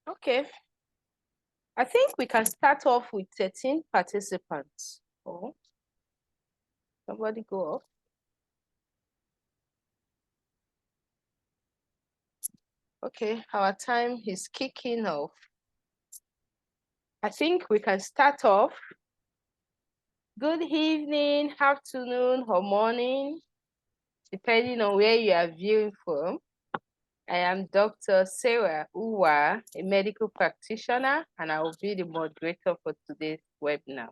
Okay. I think we can start off with 13 participants. Oh, somebody go off. Okay, our time is kicking off. I think we can start off. Good evening, afternoon, or morning, depending on where you are viewing from. I am Dr. Sarah Uwa, a medical practitioner, and I will be the moderator for today's webinar.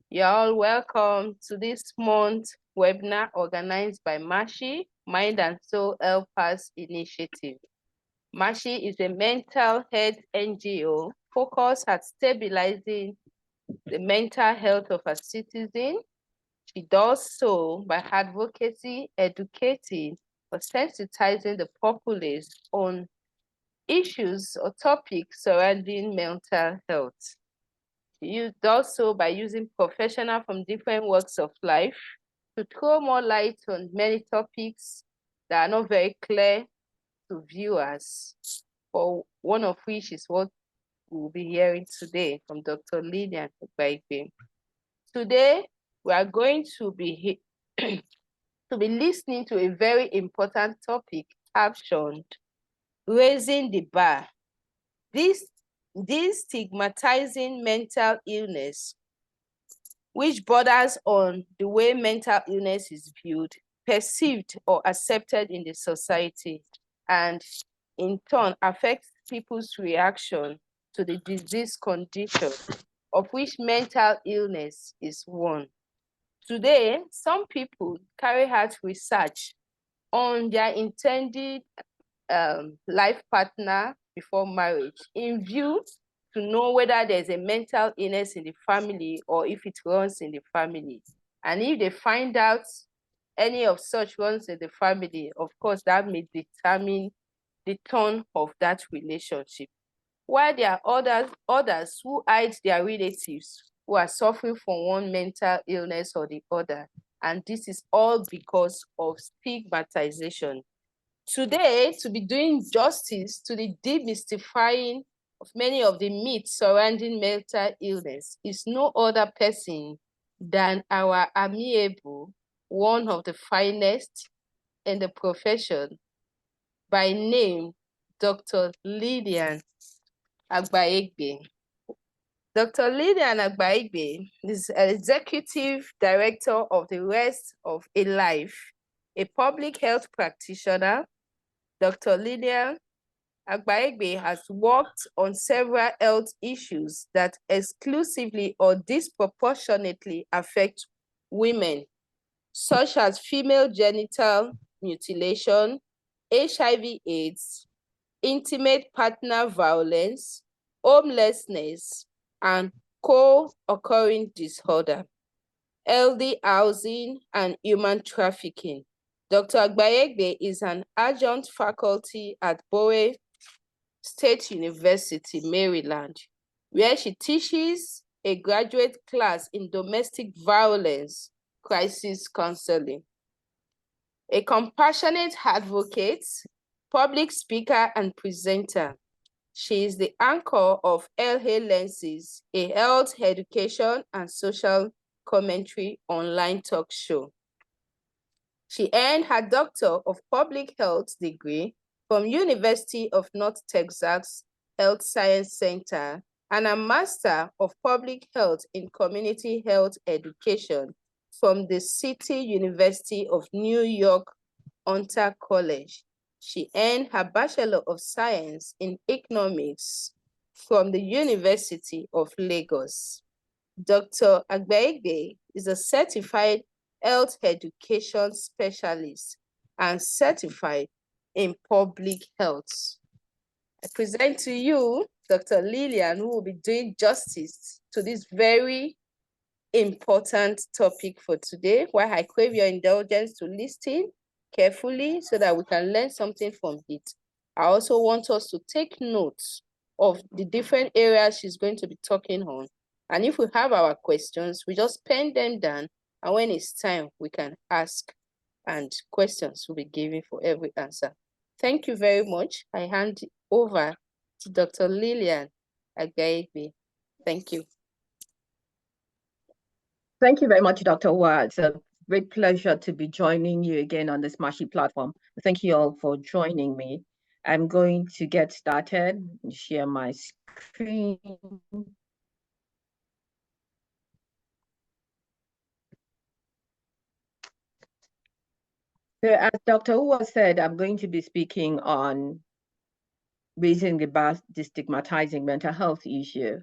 You're all welcome to this month's webinar organized by Mashi, Mind and Soul Helpers Initiative. Mashi is a mental health NGO focused at stabilizing the mental health of a citizen. She does so by advocacy, educating, or sensitizing the populace on issues or topics surrounding mental health. She does so by using professionals from different walks of life to throw more light on many topics that are not very clear to viewers, or one of which is what we'll be hearing today from Dr. Lillian Agbeyegbe. Today, we are going to be listening to a very important topic captioned Raising the Bar. This stigmatizing mental illness, which borders on the way mental illness is viewed, perceived, or accepted in the society, and in turn affects people's reaction to the disease condition, of which mental illness is one. Today, some people carry out research on their intended life partner before marriage in view to know whether there's a mental illness in the family or if it runs in the family. And if they find out any of such runs in the family, of course, that may determine the tone of that relationship. While there are others who hide their relatives who are suffering from one mental illness or the other. And this is all because of stigmatization. Today, to be doing justice to the demystifying of many of the myths surrounding mental illness is no other person than our amiable, one of the finest in the profession, by name, Dr. Lillian Agbeyegbe. Dr. Lillian Agbeyegbe is Executive Director of the Rest of a Life, a public health practitioner. Dr. Lillian Agbeyegbe has worked on several health issues that exclusively or disproportionately affect women, such as female genital mutilation, HIV/AIDS, intimate partner violence, homelessness, and co-occurring disorder, healthy housing, and human trafficking. Dr. Agbeyegbe is an adjunct faculty at Bowie State University, Maryland, where she teaches a graduate class in domestic violence crisis counseling. A compassionate advocate, public speaker, and presenter, she is the anchor of LA Lenses, a health, education, and social commentary online talk show. She earned her Doctor of Public Health degree from University of North Texas Health Science Center and a Master of Public Health in Community Health Education from the City University of New York, Hunter College. She earned her Bachelor of Science in Economics from the University of Lagos. Dr. Agbeyegbe is a certified health education specialist and certified in public health. I present to you Dr. Lillian, who will be doing justice to this very important topic for today, while I crave your indulgence to listen carefully so that we can learn something from it. I also want us to take notes of the different areas she's going to be talking on. And if we have our questions, we just pen them down, and when it's time, we can ask, and questions will be given for every answer. Thank you very much. I hand over to Dr. Lillian Agbeyegbe. Thank you. Thank you very much, Dr. Wa. It's a great pleasure to be joining you again on this Mashi platform. Thank you all for joining me. I'm going to get started and share my screen. So as Dr. Uwa said, I'm going to be speaking on raising the bar, destigmatizing mental health issue.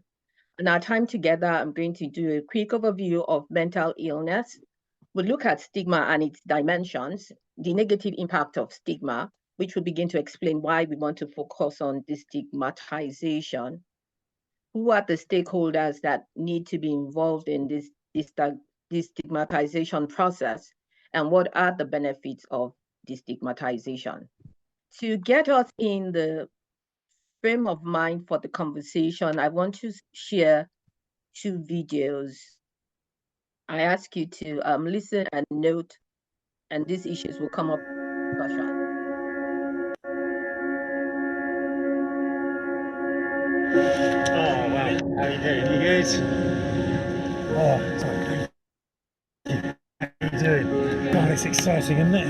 In our time together, I'm going to do a quick overview of mental illness. We'll look at stigma and its dimensions, the negative impact of stigma, which will begin to explain why we want to focus on destigmatization. Who are the stakeholders that need to be involved in this destigmatization process, and what are the benefits of destigmatization? To get us in the frame of mind for the conversation, I want to share two videos. I ask you to listen and note, and these issues will come up in discussion. Oh, wow. How are you doing? You good? Oh, sorry. How are you doing? God, it's exciting, isn't it?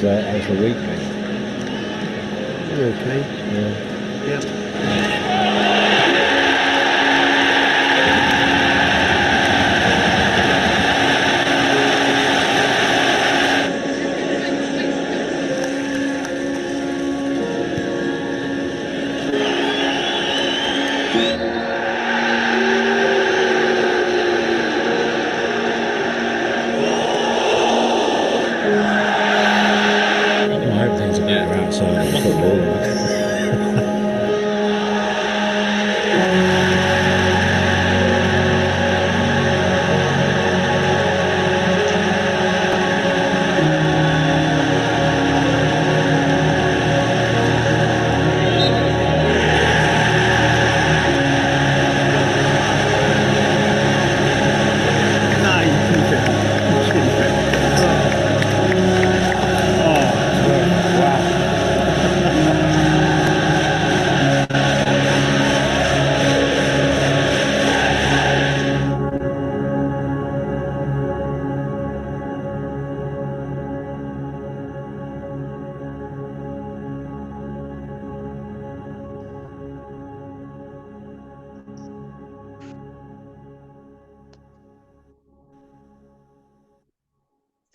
So how's the week been? Okay. Yeah. Yep. I hope things are better outside of football.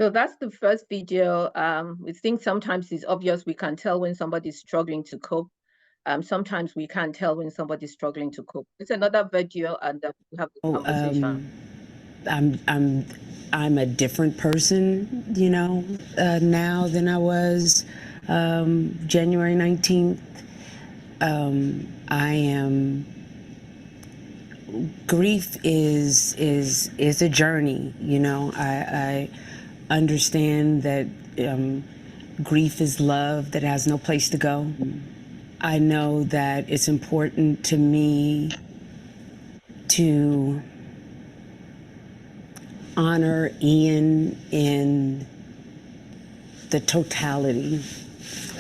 So that's the first video. We think sometimes it's obvious we can tell when somebody's struggling to cope. Sometimes we can't tell when somebody's struggling to cope. It's another video, and we have the conversation. I'm a different person, you know, now than I was January 19th. Grief is a journey, you know. I understand that grief is love that has no place to go. I know that it's important to me to honor Ian in the totality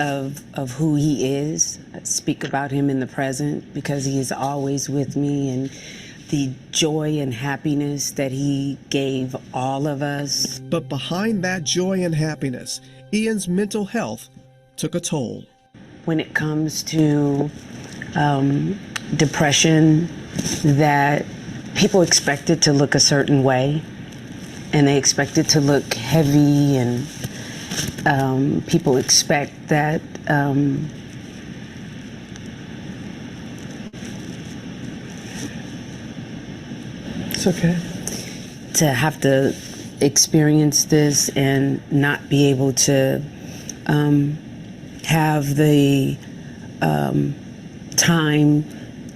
of who he is. I speak about him in the present because he is always with me, and the joy and happiness that he gave all of us. But behind that joy and happiness, Ian's mental health took a toll. When it comes to depression, that people expect it to look a certain way, and they expect it to look heavy, and people expect that It's okay. To have to experience this and not be able to have the time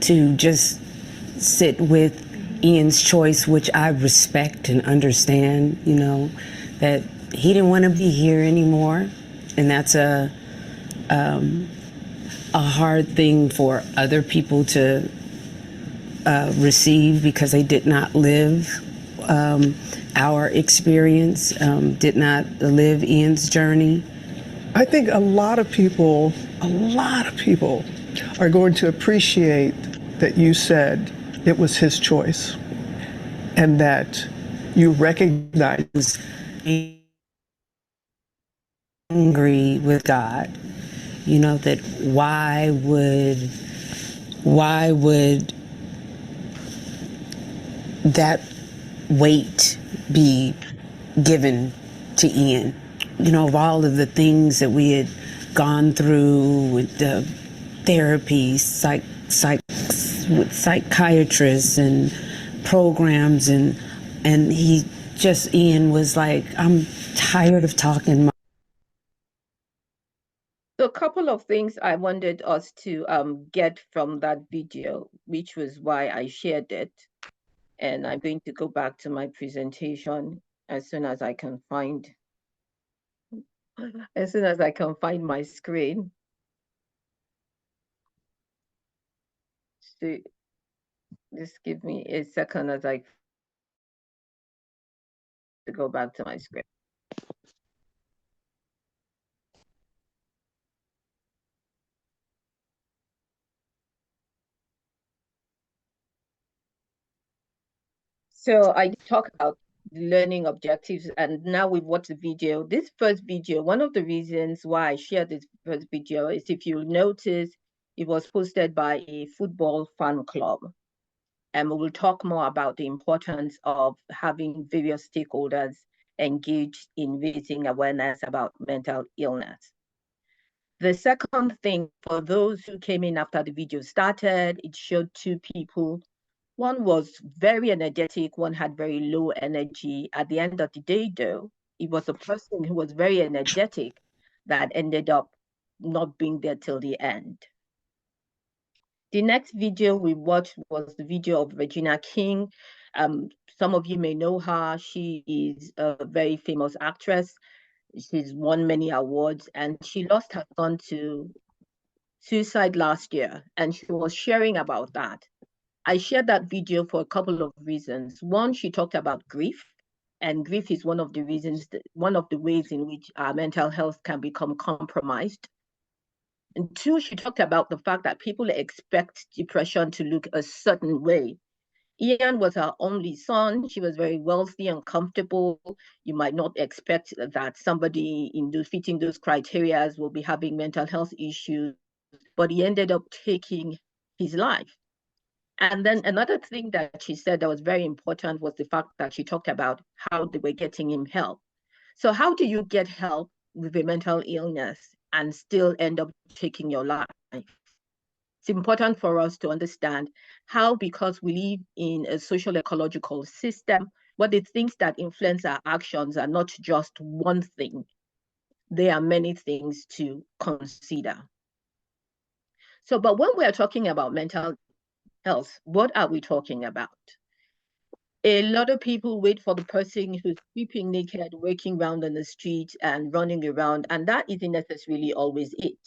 to just sit with Ian's choice, which I respect and understand, you know, that he didn't want to be here anymore. And that's a a hard thing for other people to receive because they did not live our experience, did not live Ian's journey. I think a lot of people are going to appreciate that you said it was his choice and that you recognize Angry with God, you know, that why would that weight be given to Ian? You know, of all of the things that we had gone through with the therapy, with psychiatrists and programs, and Ian was like, I'm tired of talking. So a couple of things I wanted us to get from that video, which was why I shared it. And I'm going to go back to my presentation as soon as I can find my screen. So just give me a second as I go back to my screen. So I talk about learning objectives, and now we've watched the video. This first video, one of the reasons why I shared this first video is, if you notice, it was posted by a football fan club. And we will talk more about the importance of having various stakeholders engaged in raising awareness about mental illness. The second thing, for those who came in after the video started, it showed two people. One was very energetic, one had very low energy. At the end of the day, though, it was a person who was very energetic that ended up not being there till the end. The next video we watched was the video of Regina King. Some of you may know her. She is a very famous actress. She's won many awards, and she lost her son to suicide last year, and she was sharing about that. I shared that video for a couple of reasons. One, she talked about grief, and grief is one of the ways in which our mental health can become compromised. And two, she talked about the fact that people expect depression to look a certain way. Ian was her only son. She was very wealthy and comfortable. You might not expect that somebody fitting those criteria will be having mental health issues, but he ended up taking his life. And then another thing that she said that was very important was the fact that she talked about how they were getting him help. So how do you get help with a mental illness and still end up taking your life? It's important for us to understand how, because we live in a social ecological system, what the things that influence our actions are not just one thing. There are many things to consider. So, but when we are talking about mental health, what are we talking about? A lot of people wait for the person who's sleeping naked, walking around on the street and running around, and that isn't necessarily always it.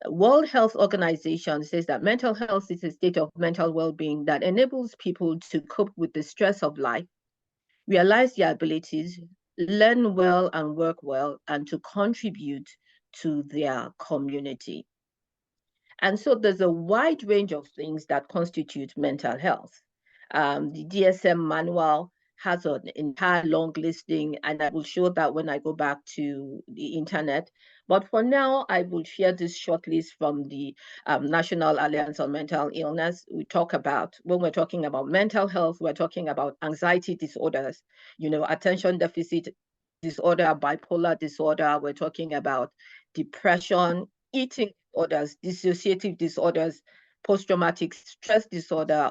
World Health Organization says that mental health is a state of mental well-being that enables people to cope with the stress of life, realize their abilities, learn well and work well, and to contribute to their community. And so there's a wide range of things that constitute mental health. The DSM manual has an entire long listing, and I will show that when I go back to the internet. But for now, I will share this short list from the National Alliance on Mental Illness. We talk about, when we're talking about mental health, we're talking about anxiety disorders, attention deficit disorder, bipolar disorder. We're talking about depression, eating disorders, dissociative disorders, post-traumatic stress disorder,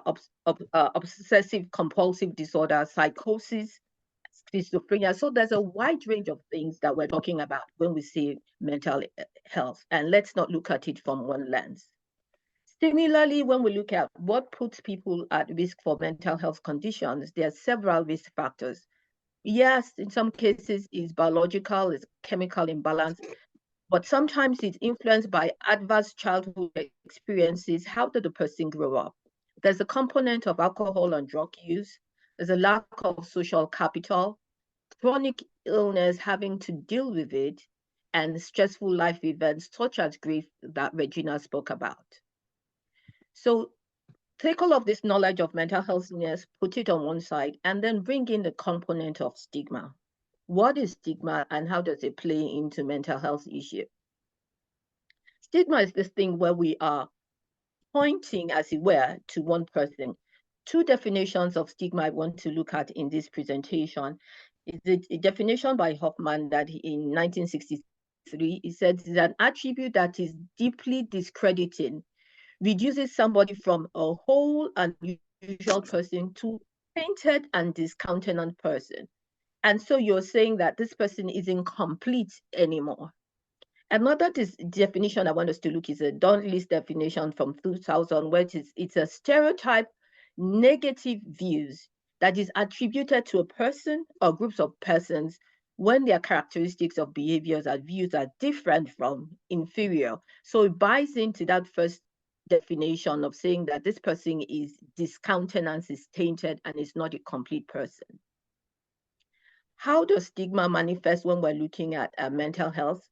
obsessive compulsive disorder, psychosis, schizophrenia. So there's a wide range of things that we're talking about when we say mental health, and let's not look at it from one lens. Similarly, when we look at what puts people at risk for mental health conditions, there are several risk factors. Yes, in some cases it's biological, it's chemical imbalance, but sometimes it's influenced by adverse childhood experiences. How did the person grow up? There's a component of alcohol and drug use. There's a lack of social capital, chronic illness, having to deal with it, and stressful life events such as grief that Regina spoke about. So take all of this knowledge of mental health illness, put it on one side, and then bring in the component of stigma. What is stigma and how does it play into mental health issue? Stigma is this thing where we are pointing, as it were, to one person. Two definitions of stigma I want to look at in this presentation is a definition by Hoffman that in 1963, he said it's an attribute that is deeply discrediting, reduces somebody from a whole and usual person to painted and discounted person. And so you're saying that this person isn't complete anymore. Another definition I want us to look is a Donnelly's definition from 2000, where it's a stereotype, negative views that is attributed to a person or groups of persons when their characteristics of behaviors and views are different from inferior. So it buys into that first definition of saying that this person is discountenance, is tainted, and is not a complete person. How does stigma manifest when we're looking at mental health?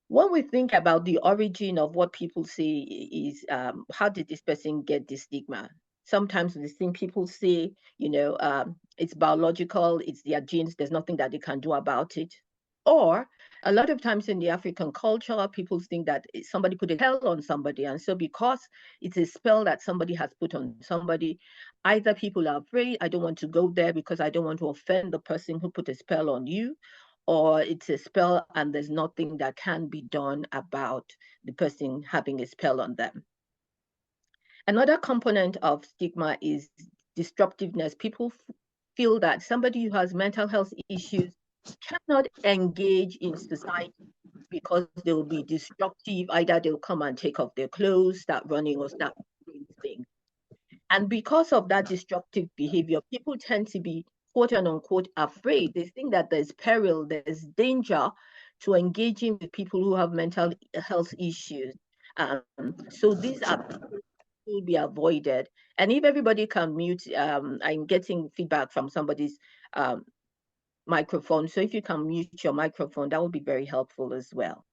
When we think about the origin of what people say is, how did this person get this stigma? Sometimes we think people say, it's biological, it's their genes, there's nothing that they can do about it. Or a lot of times in the African culture, people think that somebody put a spell on somebody. And so because it's a spell that somebody has put on somebody, either people are afraid, I don't want to go there because I don't want to offend the person who put a spell on you, or it's a spell and there's nothing that can be done about the person having a spell on them. Another component of stigma is disruptiveness. People feel that somebody who has mental health issues cannot engage in society because they will be disruptive. Either they'll come and take off their clothes, start running, or start doing things. And because of that disruptive behavior, people tend to be quote unquote afraid. They think that there's peril, there's danger to engaging with people who have mental health issues. So these are people who will be avoided. And if everybody can mute, I'm getting feedback from somebody's microphone. So if you can mute your microphone, that would be very helpful as well.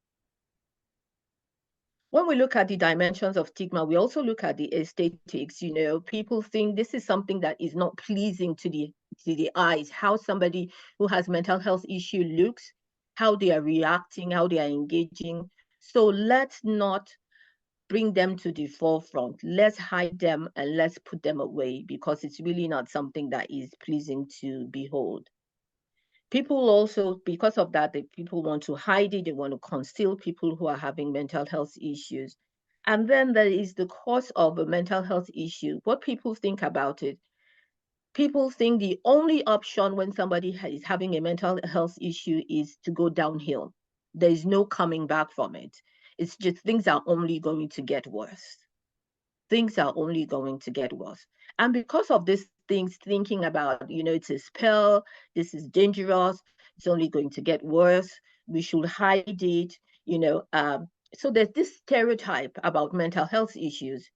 When we look at the dimensions of stigma, we also look at the aesthetics. People think this is something that is not pleasing to the eyes, how somebody who has mental health issue looks, how they are reacting, how they are engaging. So let's not bring them to the forefront. Let's hide them and let's put them away because it's really not something that is pleasing to behold. People also, because of that, people want to hide it. They want to conceal people who are having mental health issues. And then there is the cause of a mental health issue. What people think about it, people think the only option when somebody is having a mental health issue is to go downhill. There is no coming back from it. It's just things are only going to get worse. Things are only going to get worse. And because of these things, thinking about, it's a spell, this is dangerous, it's only going to get worse, we should hide it, so there's this stereotype about mental health issues.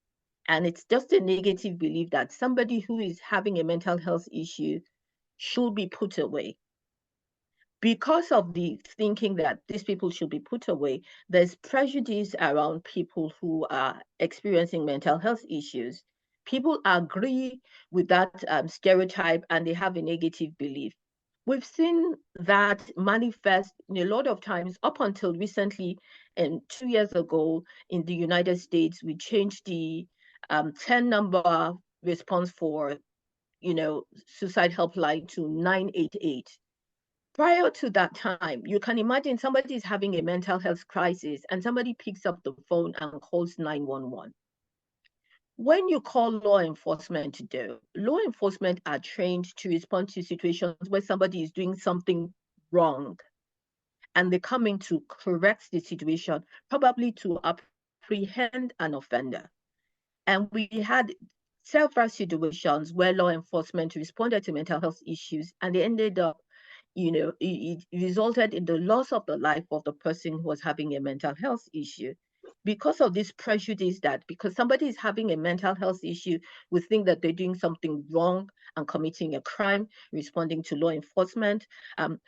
And it's just a negative belief that somebody who is having a mental health issue should be put away. Because of the thinking that these people should be put away, there's prejudice around people who are experiencing mental health issues. People agree with that stereotype and they have a negative belief. We've seen that manifest a lot of times up until recently, and 2 years ago in the United States, we changed the 10 number response for, suicide helpline to 988. Prior to that time, you can imagine somebody is having a mental health crisis and somebody picks up the phone and calls 911. When you call law enforcement today, law enforcement are trained to respond to situations where somebody is doing something wrong and they come in to correct the situation, probably to apprehend an offender. And we had several situations where law enforcement responded to mental health issues and they ended up it resulted in the loss of the life of the person who was having a mental health issue. Because of this prejudice that because somebody is having a mental health issue, we think that they're doing something wrong and committing a crime, responding to law enforcement.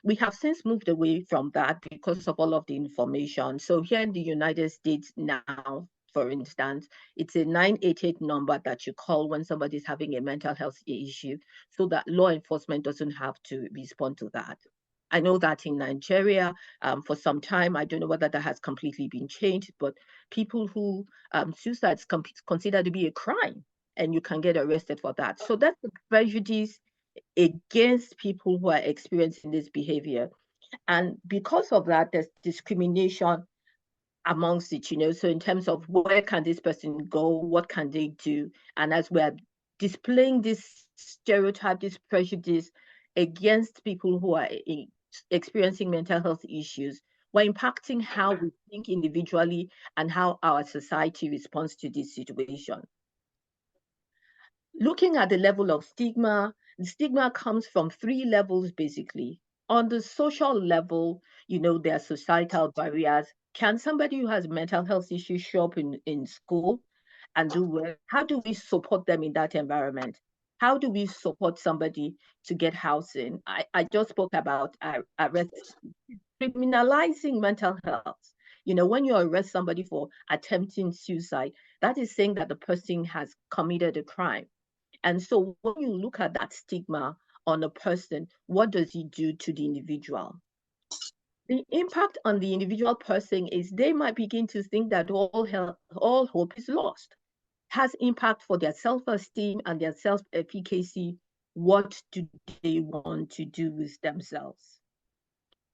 We have since moved away from that because of all of the information. So here in the United States now, for instance, it's a 988 number that you call when somebody's having a mental health issue so that law enforcement doesn't have to respond to that. I know that in Nigeria, for some time, I don't know whether that has completely been changed, but people who suicide is considered to be a crime and you can get arrested for that. So that's the prejudice against people who are experiencing this behavior. And because of that, there's discrimination amongst it, so in terms of where can this person go, what can they do? And as we're displaying this stereotype, this prejudice against people who are experiencing mental health issues, we're impacting how we think individually and how our society responds to this situation. Looking at the level of stigma, the stigma comes from 3 levels, basically. On the social level, there are societal barriers. Can somebody who has mental health issues show up in school and do well? How do we support them in that environment? How do we support somebody to get housing? I just spoke about arrest, criminalizing mental health. When you arrest somebody for attempting suicide, that is saying that the person has committed a crime. And so when you look at that stigma on a person, what does it do to the individual? The impact on the individual person is they might begin to think that all hope is lost. Has impact for their self-esteem and their self-efficacy. What do they want to do with themselves?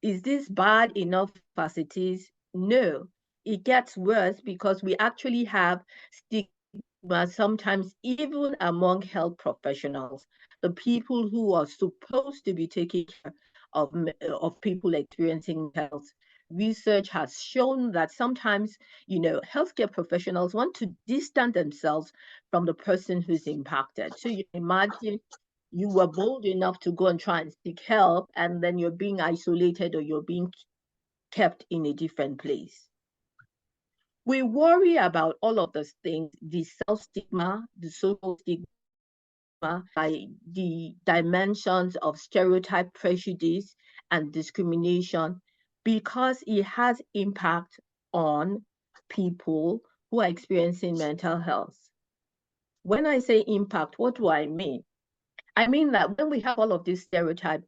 Is this bad enough as it is? No, it gets worse because we actually have stigma sometimes even among health professionals, the people who are supposed to be taking care of people experiencing health. Research has shown that sometimes, healthcare professionals want to distance themselves from the person who's impacted. So you imagine you were bold enough to go and try and seek help, and then you're being isolated or you're being kept in a different place. We worry about all of those things, the self-stigma, the social stigma, by the dimensions of stereotype, prejudice, and discrimination, because it has impact on people who are experiencing mental health. When I say impact, what do I mean? I mean that when we have all of this stereotype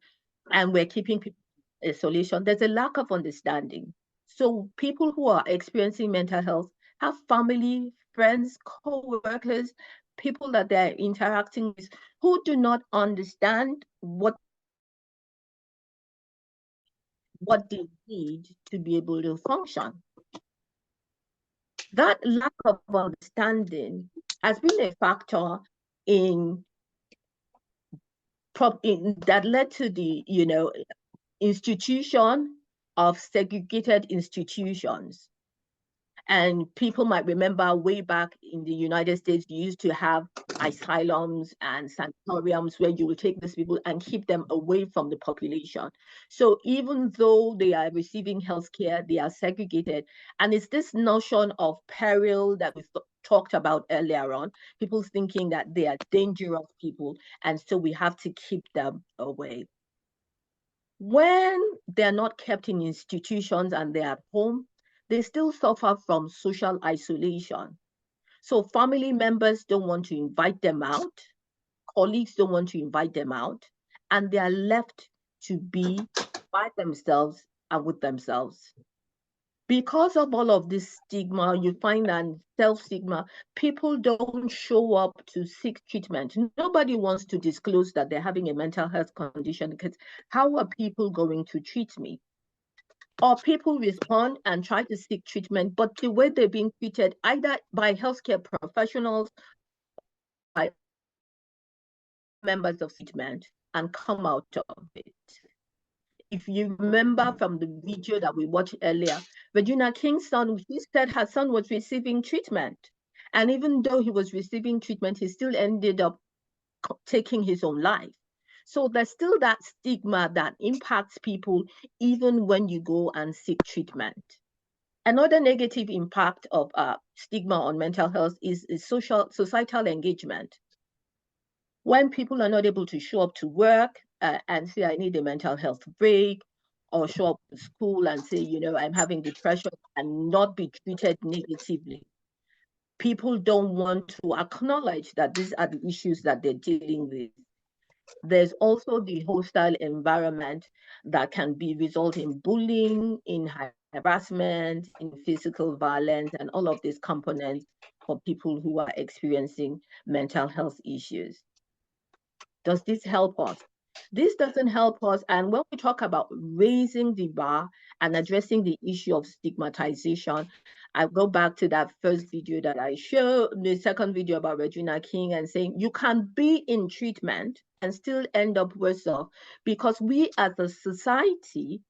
and we're keeping people in isolation, there's a lack of understanding. So people who are experiencing mental health have family, friends, co-workers, people that they're interacting with who do not understand what they need to be able to function. That lack of understanding has been a factor that led to the institution of segregated institutions. And people might remember way back in the United States, you used to have asylums and sanatoriums where you will take these people and keep them away from the population. So even though they are receiving healthcare, they are segregated. And it's this notion of peril that we talked about earlier on, people thinking that they are dangerous people, and so we have to keep them away. When they're not kept in institutions and they're at home, they still suffer from social isolation. So family members don't want to invite them out, colleagues don't want to invite them out, and they are left to be by themselves and with themselves. Because of all of this stigma, you find that self-stigma, people don't show up to seek treatment. Nobody wants to disclose that they're having a mental health condition because how are people going to treat me? Or people respond and try to seek treatment, but the way they're being treated, either by healthcare professionals, by members of treatment, and come out of it. If you remember from the video that we watched earlier, Regina King's son, she said her son was receiving treatment. And even though he was receiving treatment, he still ended up taking his own life. So there's still that stigma that impacts people even when you go and seek treatment. Another negative impact of stigma on mental health is societal engagement. When people are not able to show up to work and say, I need a mental health break, or show up to school and say, I'm having depression, and not be treated negatively. People don't want to acknowledge that these are the issues that they're dealing with. There's also the hostile environment that can result in bullying, in harassment, in physical violence, and all of these components for people who are experiencing mental health issues. Does this help us? This doesn't help us. And when we talk about raising the bar and addressing the issue of stigmatization, I go back to that first video that I showed, the second video about Regina King, and saying you can be in treatment and still end up worse off because we as a society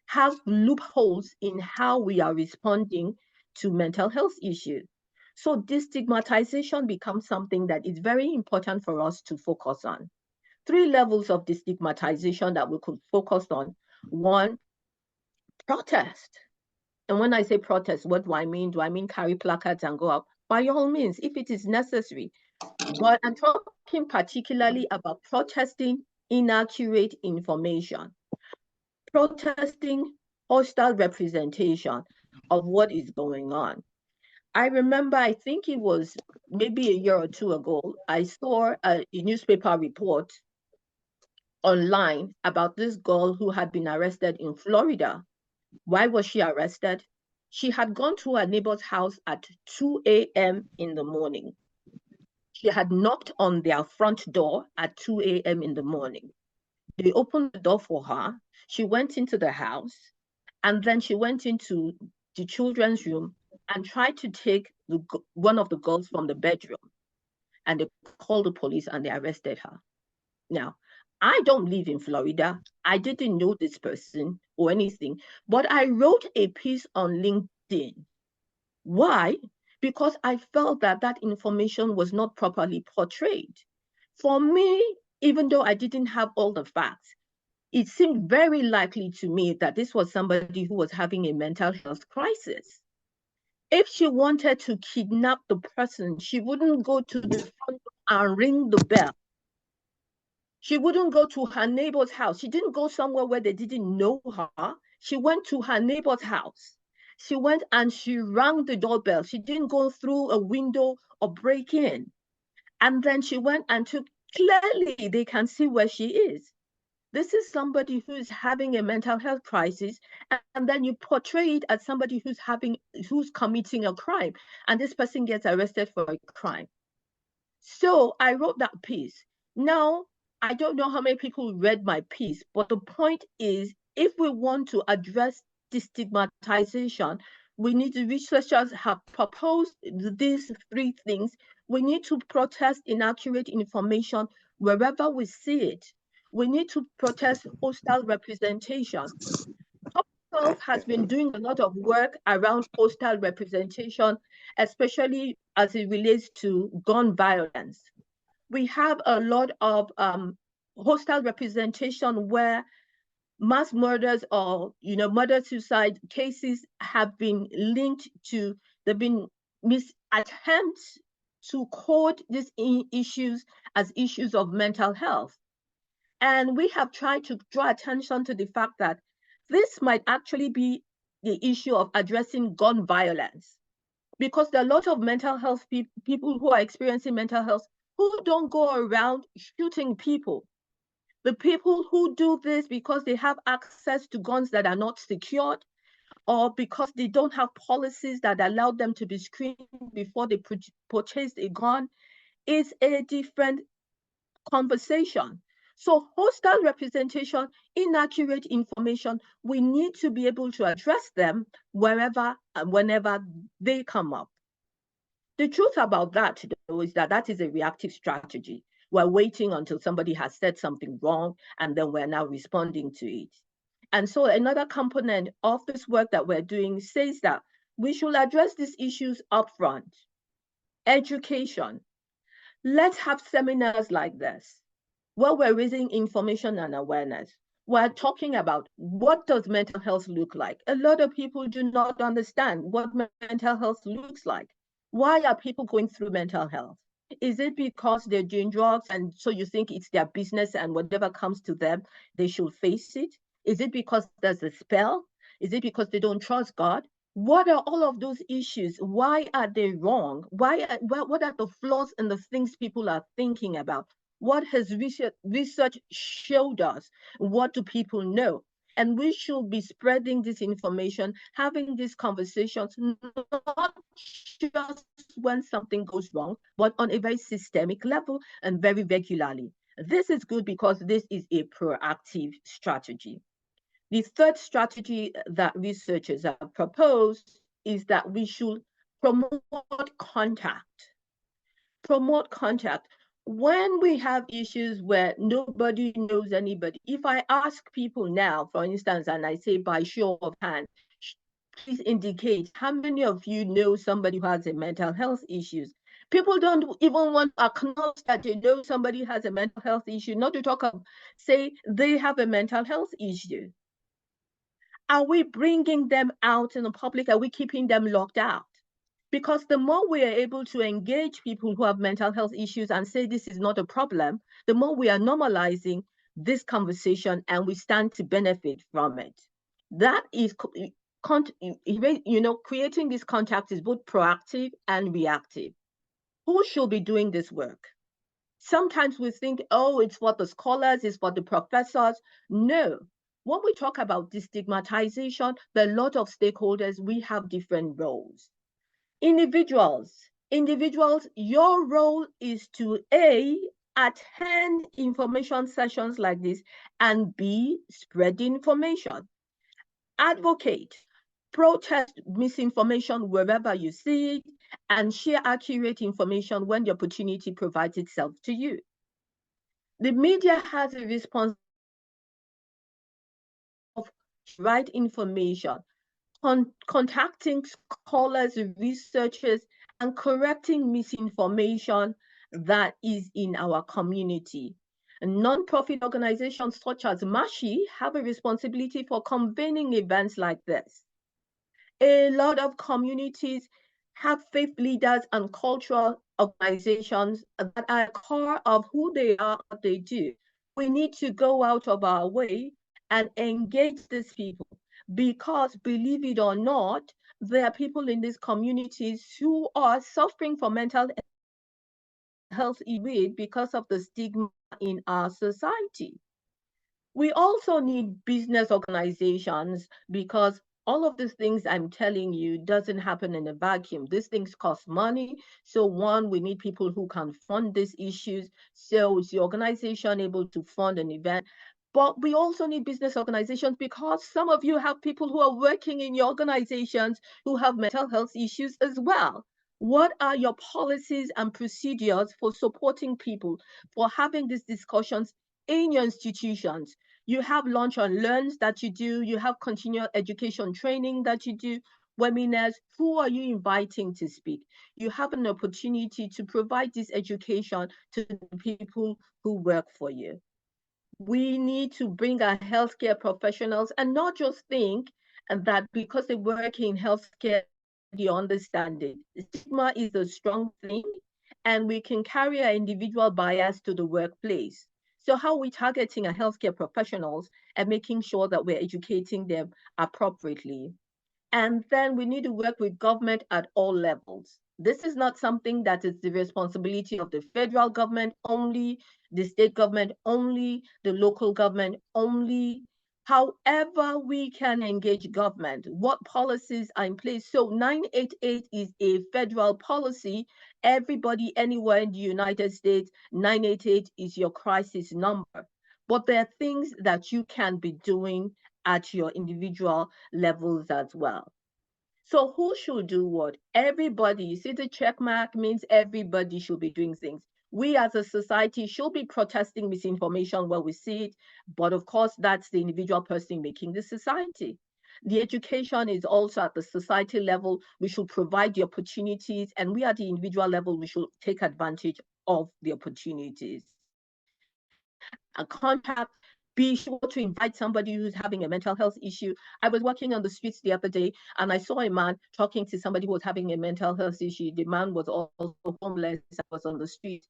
have loopholes in how we are responding to mental health issues. So destigmatization becomes something that is very important for us to focus on. 3 levels of destigmatization that we could focus on. 1, protest. And when I say protest, what do I mean? Do I mean carry placards and go out? By all means, if it is necessary. But I'm talking particularly about protesting inaccurate information, protesting hostile representation of what is going on. I remember, I think it was maybe a year or 2 ago, I saw a newspaper report online about this girl who had been arrested in Florida. Why was she arrested? She had gone to her neighbor's house at 2 a.m. in the morning. She had knocked on their front door at 2 a.m. in the morning. They opened the door for her. She went into the house, and then she went into the children's room and tried to take one of the girls from the bedroom. And they called the police and they arrested her. Now, I don't live in Florida. I didn't know this person or anything, but I wrote a piece on LinkedIn. Why? Because I felt that that information was not properly portrayed. For me, even though I didn't have all the facts, it seemed very likely to me that this was somebody who was having a mental health crisis. If she wanted to kidnap the person, she wouldn't go to the front and ring the bell. She wouldn't go to her neighbor's house. She didn't go somewhere where they didn't know her. She went to her neighbor's house. She went and she rang the doorbell. She didn't go through a window or break in. And then she went and took, clearly they can see where she is. This is somebody who's having a mental health crisis, and then you portray it as somebody who's committing a crime, and this person gets arrested for a crime. So I wrote that piece. Now, I don't know how many people read my piece, but the point is, if we want to address destigmatization, researchers have proposed these 3 things. We need to protest inaccurate information wherever we see it. We need to protest hostile representation. Hope has been doing a lot of work around hostile representation, especially as it relates to gun violence. We have a lot of hostile representation where mass murders or murder-suicide cases have been linked to, there've been attempts to code these issues as issues of mental health. And we have tried to draw attention to the fact that this might actually be the issue of addressing gun violence, because there are a lot of mental health people who are experiencing mental health who don't go around shooting people. The people who do this because they have access to guns that are not secured, or because they don't have policies that allow them to be screened before they purchase a gun, is a different conversation. So hostile representation, inaccurate information, we need to be able to address them wherever and whenever they come up. The truth about that, though, is that is a reactive strategy. We're waiting until somebody has said something wrong, and then we're now responding to it. And so another component of this work that we're doing says that we should address these issues upfront. Education. Let's have seminars like this. Well, we're raising information and awareness. We're talking about what does mental health look like. A lot of people do not understand what mental health looks like. Why are people going through mental health? Is it because they're doing drugs and so you think it's their business and whatever comes to them, they should face it? Is it because there's a spell? Is it because they don't trust God? What are all of those issues? Why are they wrong? What are the flaws in the things people are thinking about? What has research showed us? What do people know? And we should be spreading this information, having these conversations, not just when something goes wrong, but on a very systemic level and very regularly. This is good because this is a proactive strategy. The third strategy that researchers have proposed is that we should promote contact. Promote contact. When we have issues where nobody knows anybody, if I ask people now, for instance, and I say by show of hands, please indicate how many of you know somebody who has a mental health issues. People don't even want to acknowledge that they know somebody has a mental health issue, not to talk of say they have a mental health issue. Are we bringing them out in the public? Are we keeping them locked out? Because the more we are able to engage people who have mental health issues and say this is not a problem, the more we are normalizing this conversation and we stand to benefit from it. That is, creating this contact is both proactive and reactive. Who should be doing this work? Sometimes we think, oh, it's for the scholars, it's for the professors. No. When we talk about destigmatization, there are a lot of stakeholders, we have different roles. Individuals, your role is to A, attend information sessions like this, and B, spread information. Advocate, protest misinformation wherever you see it, and share accurate information when the opportunity provides itself to you. The media has a responsibility of right information, contacting scholars, researchers, and correcting misinformation that is in our community. Non-profit organizations such as Mashi have a responsibility for convening events like this. A lot of communities have faith leaders and cultural organizations that are core of who they are, what they do. We need to go out of our way and engage these people because, believe it or not, there are people in these communities who are suffering from mental health issues because of the stigma in our society. We also need business organizations because all of these things I'm telling you doesn't happen in a vacuum. These things cost money. So one, we need people who can fund these issues. So is the organization able to fund an event? But we also need business organizations because some of you have people who are working in your organizations who have mental health issues as well. What are your policies and procedures for supporting people, for having these discussions in your institutions? You have lunch and learns that you do, you have continual education training that you do, webinars. Who are you inviting to speak? You have an opportunity to provide this education to the people who work for you. We need to bring our healthcare professionals and not just think that because they work in healthcare, they understand it. Stigma is a strong thing, and we can carry our individual bias to the workplace. So how are we targeting our healthcare professionals and making sure that we're educating them appropriately? And then we need to work with government at all levels. This is not something that is the responsibility of the federal government only, the state government only, the local government only. However, we can engage government. What policies are in place? So 988 is a federal policy. Everybody anywhere in the United States, 988 is your crisis number. But there are things that you can be doing at your individual levels as well. So who should do what? Everybody. You see, the check mark means everybody should be doing things. We as a society should be protesting misinformation where we see it, but of course, that's the individual person making the society. The education is also at the society level. We should provide the opportunities, and we at the individual level, we should take advantage of the opportunities. and contact, be sure to invite somebody who's having a mental health issue. I was walking on the streets the other day and I saw a man talking to somebody who was having a mental health issue. The man was also homeless and was on the street.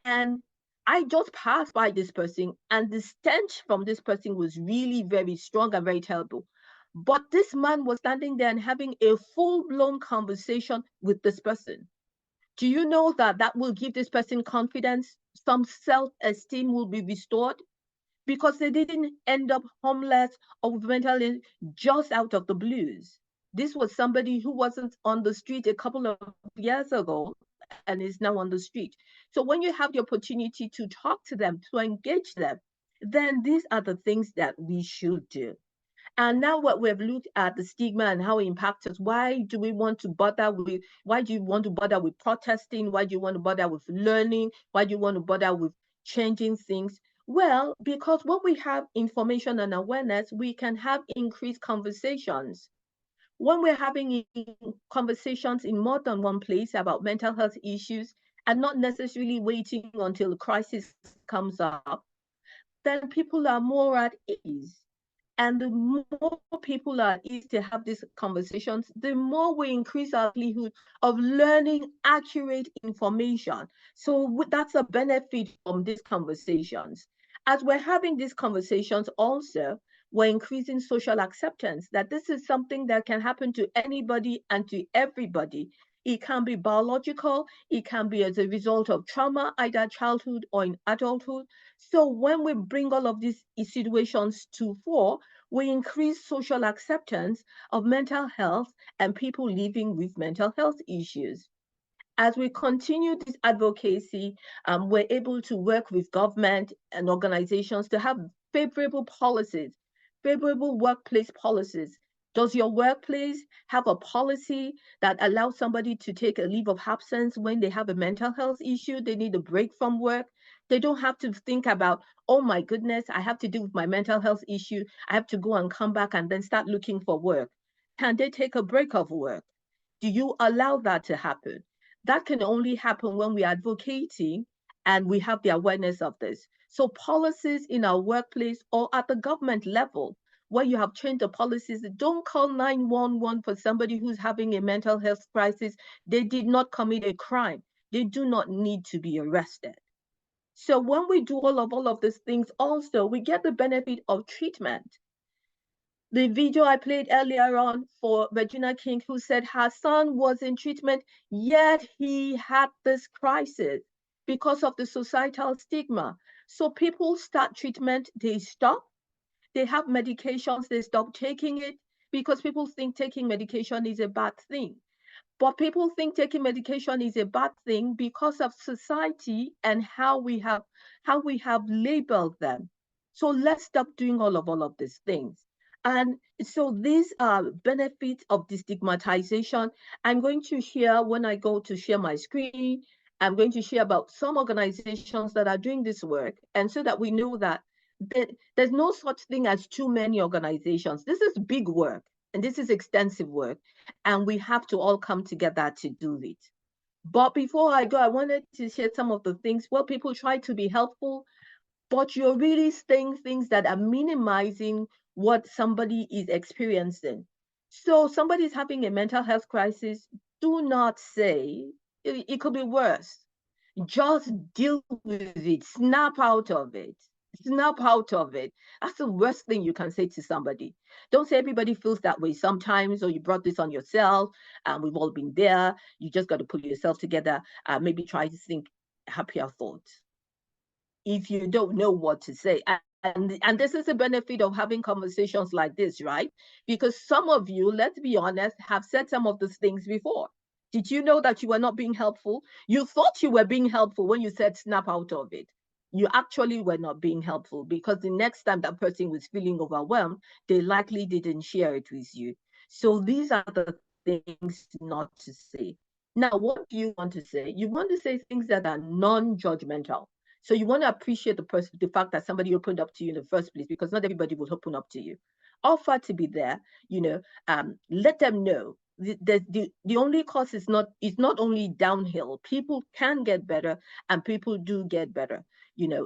And I just passed by this person, and the stench from this person was really very strong and very terrible. But this man was standing there and having a full-blown conversation with this person. Do you know that that will give this person confidence? Some self-esteem will be restored because they didn't end up homeless or with mental illness just out of the blues. This was somebody who wasn't on the street a couple of years ago and is now on the street. So when you have the opportunity to talk to them, to engage them, then these are the things that we should do. And now what we've looked at the stigma and how it impacts us, why do you want to bother with protesting? Why do you want to bother with learning? Why do you want to bother with changing things? Well, because when we have information and awareness, we can have increased conversations. When we're having conversations in more than one place about mental health issues and not necessarily waiting until a crisis comes up, then people are more at ease. And the more people are easy to have these conversations, the more we increase our likelihood of learning accurate information. So that's a benefit from these conversations. As we're having these conversations also, we're increasing social acceptance that this is something that can happen to anybody and to everybody. It can be biological, it can be as a result of trauma, either childhood or in adulthood. So when we bring all of these situations to fore, we increase social acceptance of mental health and people living with mental health issues. As we continue this advocacy, we're able to work with government and organizations to have favorable policies, favorable workplace policies. Does your workplace have a policy that allows somebody to take a leave of absence when they have a mental health issue, they need a break from work? They don't have to think about, oh my goodness, I have to deal with my mental health issue. I have to go and come back and then start looking for work. Can they take a break of work? Do you allow that to happen? That can only happen when we're advocating and we have the awareness of this. So policies in our workplace or at the government level, where you have changed the policies, don't call 911 for somebody who's having a mental health crisis. They did not commit a crime. They do not need to be arrested. So when we do all of these things, also, we get the benefit of treatment. The video I played earlier on for Regina King, who said her son was in treatment, yet he had this crisis because of the societal stigma. So people start treatment, they stop, they have medications, they stop taking it because people think taking medication is a bad thing. But people think taking medication is a bad thing because of society and how we have labeled them. So let's stop doing all of these things. And so these are benefits of destigmatization. I'm going to share, when I go to share my screen, I'm going to share about some organizations that are doing this work, and so that we know that there's no such thing as too many organizations. This is big work and this is extensive work, and we have to all come together to do it. But before I go, I wanted to share some of the things where people try to be helpful, but you're really saying things that are minimizing what somebody is experiencing. So somebody's having a mental health crisis, do not say, it could be worse. Just deal with it, snap out of it. Snap out of it. That's the worst thing you can say to somebody. Don't say everybody feels that way sometimes, or you brought this on yourself, and we've all been there. You just got to pull yourself together. Maybe try to think happier thoughts. If you don't know what to say. And this is a benefit of having conversations like this, right? Because some of you, let's be honest, have said some of these things before. Did you know that you were not being helpful? You thought you were being helpful when you said snap out of it. You actually were not being helpful, because the next time that person was feeling overwhelmed, they likely didn't share it with you. So these are the things not to say. Now, what do you want to say? You want to say things that are non-judgmental. So you want to appreciate the fact that somebody opened up to you in the first place, because not everybody will open up to you. Offer to be there, let them know. The only course is not only downhill. People can get better, and people do get better.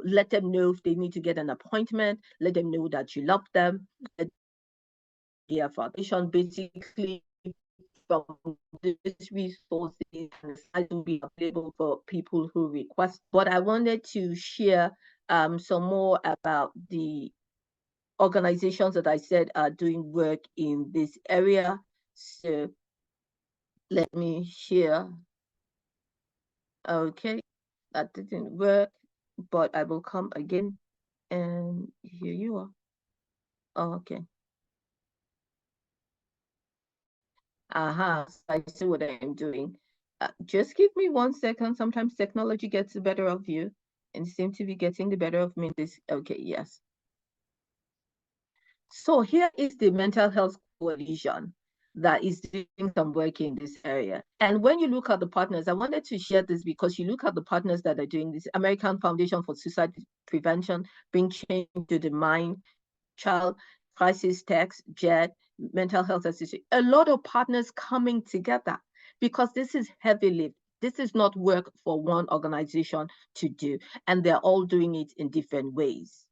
let them know if they need to get an appointment, let them know that you love them. Yeah, foundation basically from these resources and it will be available for people who request. But I wanted to share some more about the organizations that I said are doing work in this area. So let me share. Okay, that didn't work, but I will come again, and here you are. Okay. So I see what I'm doing. Just give me 1 second. Sometimes technology gets the better of you, and seem to be getting the better of me. Okay, yes. So here is the Mental Health Coalition that is doing some work in this area. And when you look at the partners, I wanted to share this because you look at the partners that are doing this: American Foundation for Suicide Prevention, Bring Change to the Mind, Child Crisis Text, JET, Mental Health Association, a lot of partners coming together because this is heavy lift. This is not work for one organization to do, and they're all doing it in different ways.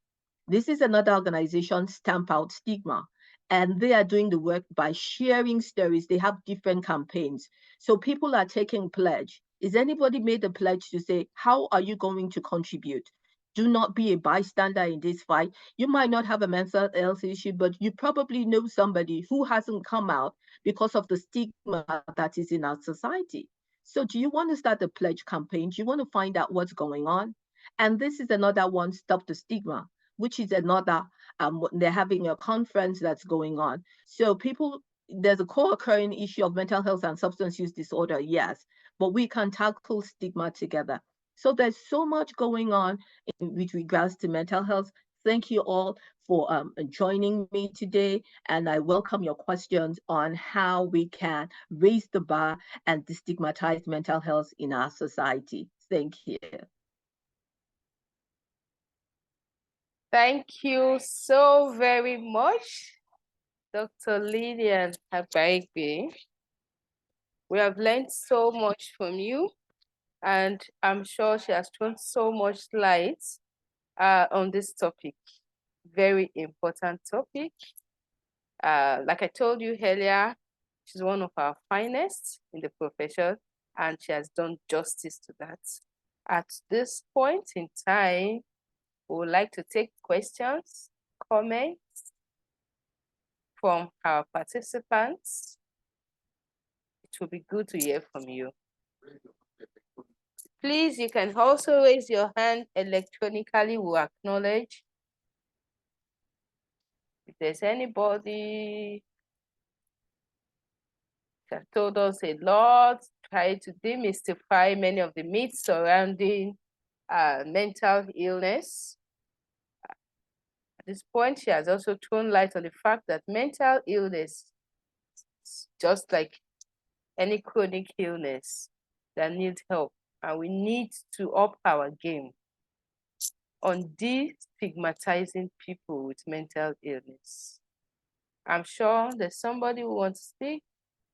This is another organization, Stamp Out Stigma, and they are doing the work by sharing stories. They have different campaigns. So people are taking pledge. Is anybody made a pledge to say, how are you going to contribute? Do not be a bystander in this fight. You might not have a mental health issue, but you probably know somebody who hasn't come out because of the stigma that is in our society. So do you want to start a pledge campaign? Do you want to find out what's going on? And this is another one, Stop the Stigma, which is another, they're having a conference that's going on. So there's a co-occurring issue of mental health and substance use disorder, yes, but we can tackle stigma together. So there's so much going on with regards to mental health. Thank you all for joining me today, and I welcome your questions on how we can raise the bar and destigmatize mental health in our society. Thank you. Thank you so very much, Dr. Lillian Agbeyegbe. We have learned so much from you, and I'm sure she has thrown so much light on this topic. Very important topic. Like I told you earlier, she's one of our finest in the profession, and she has done justice to that. At this point in time, we would like to take questions, comments from our participants. It will be good to hear from you. Please, you can also raise your hand electronically. We'll acknowledge. If there's anybody that told us a lot, try to demystify many of the myths surrounding mental illness. At this point, she has also thrown light on the fact that mental illness is just like any chronic illness that needs help, and we need to up our game on destigmatizing people with mental illness. I'm sure there's somebody who wants to speak,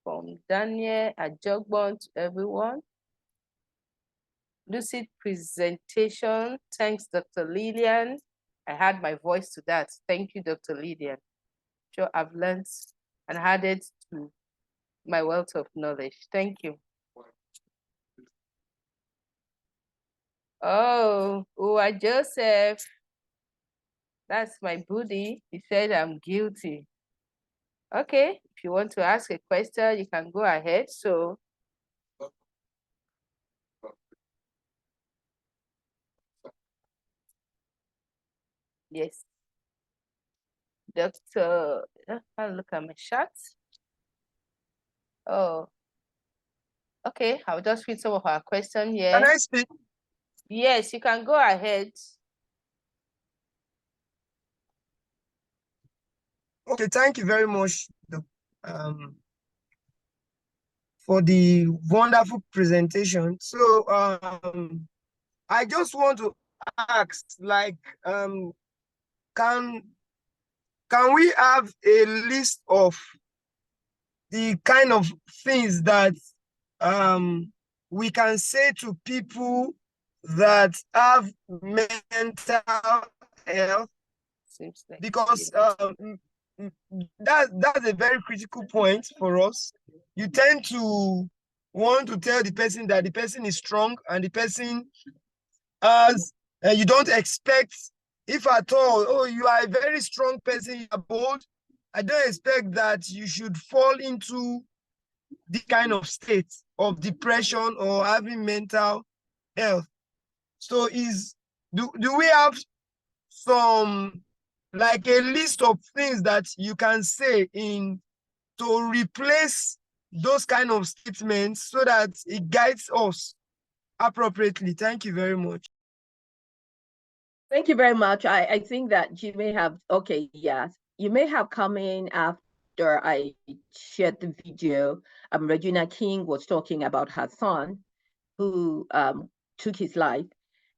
from Daniel Ajogbon to everyone. Lucid presentation. Thanks, Dr. Lillian. I had my voice to that. Thank you, Dr. Lillian. Sure, I've learned and added to my wealth of knowledge. Thank you. Oh, Joseph. That's my buddy. He said I'm guilty. Okay, if you want to ask a question, you can go ahead. So, yes. Dr. I'll look at my chat. Oh, okay. I'll just read some of our questions here. Can I speak? Yes, you can go ahead. Okay, thank you very much for the wonderful presentation. So I just want to ask, like, can we have a list of the kind of things that we can say to people that have mental health, Seems like because that's a very critical point for us. You tend to want to tell the person that the person is strong and the person has, you don't expect, if at all, oh, you are a very strong person, you are bold, I don't expect that you should fall into the kind of state of depression or having mental health. So do we have some, like, a list of things that you can say in to replace those kind of statements so that it guides us appropriately? Thank you very much. Thank you very much. I think that you may have, okay, yes, you may have come in after I shared the video. Regina King was talking about her son who took his life.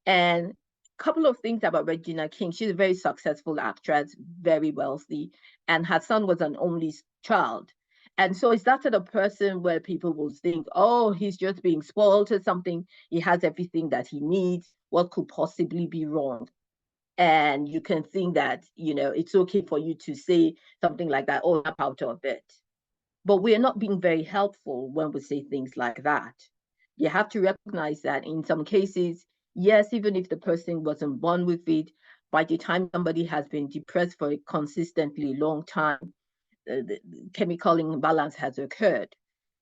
And a couple of things about Regina King. She's a very successful actress, very wealthy, and her son was an only child. And so is that a person where people will think, oh, he's just being spoiled or something. He has everything that he needs. What could possibly be wrong? And you can think that, it's okay for you to say something like that, oh, snap out of it. But we're not being very helpful when we say things like that. You have to recognize that in some cases, yes, even if the person wasn't born with it, by the time somebody has been depressed for a consistently long time, the chemical imbalance has occurred.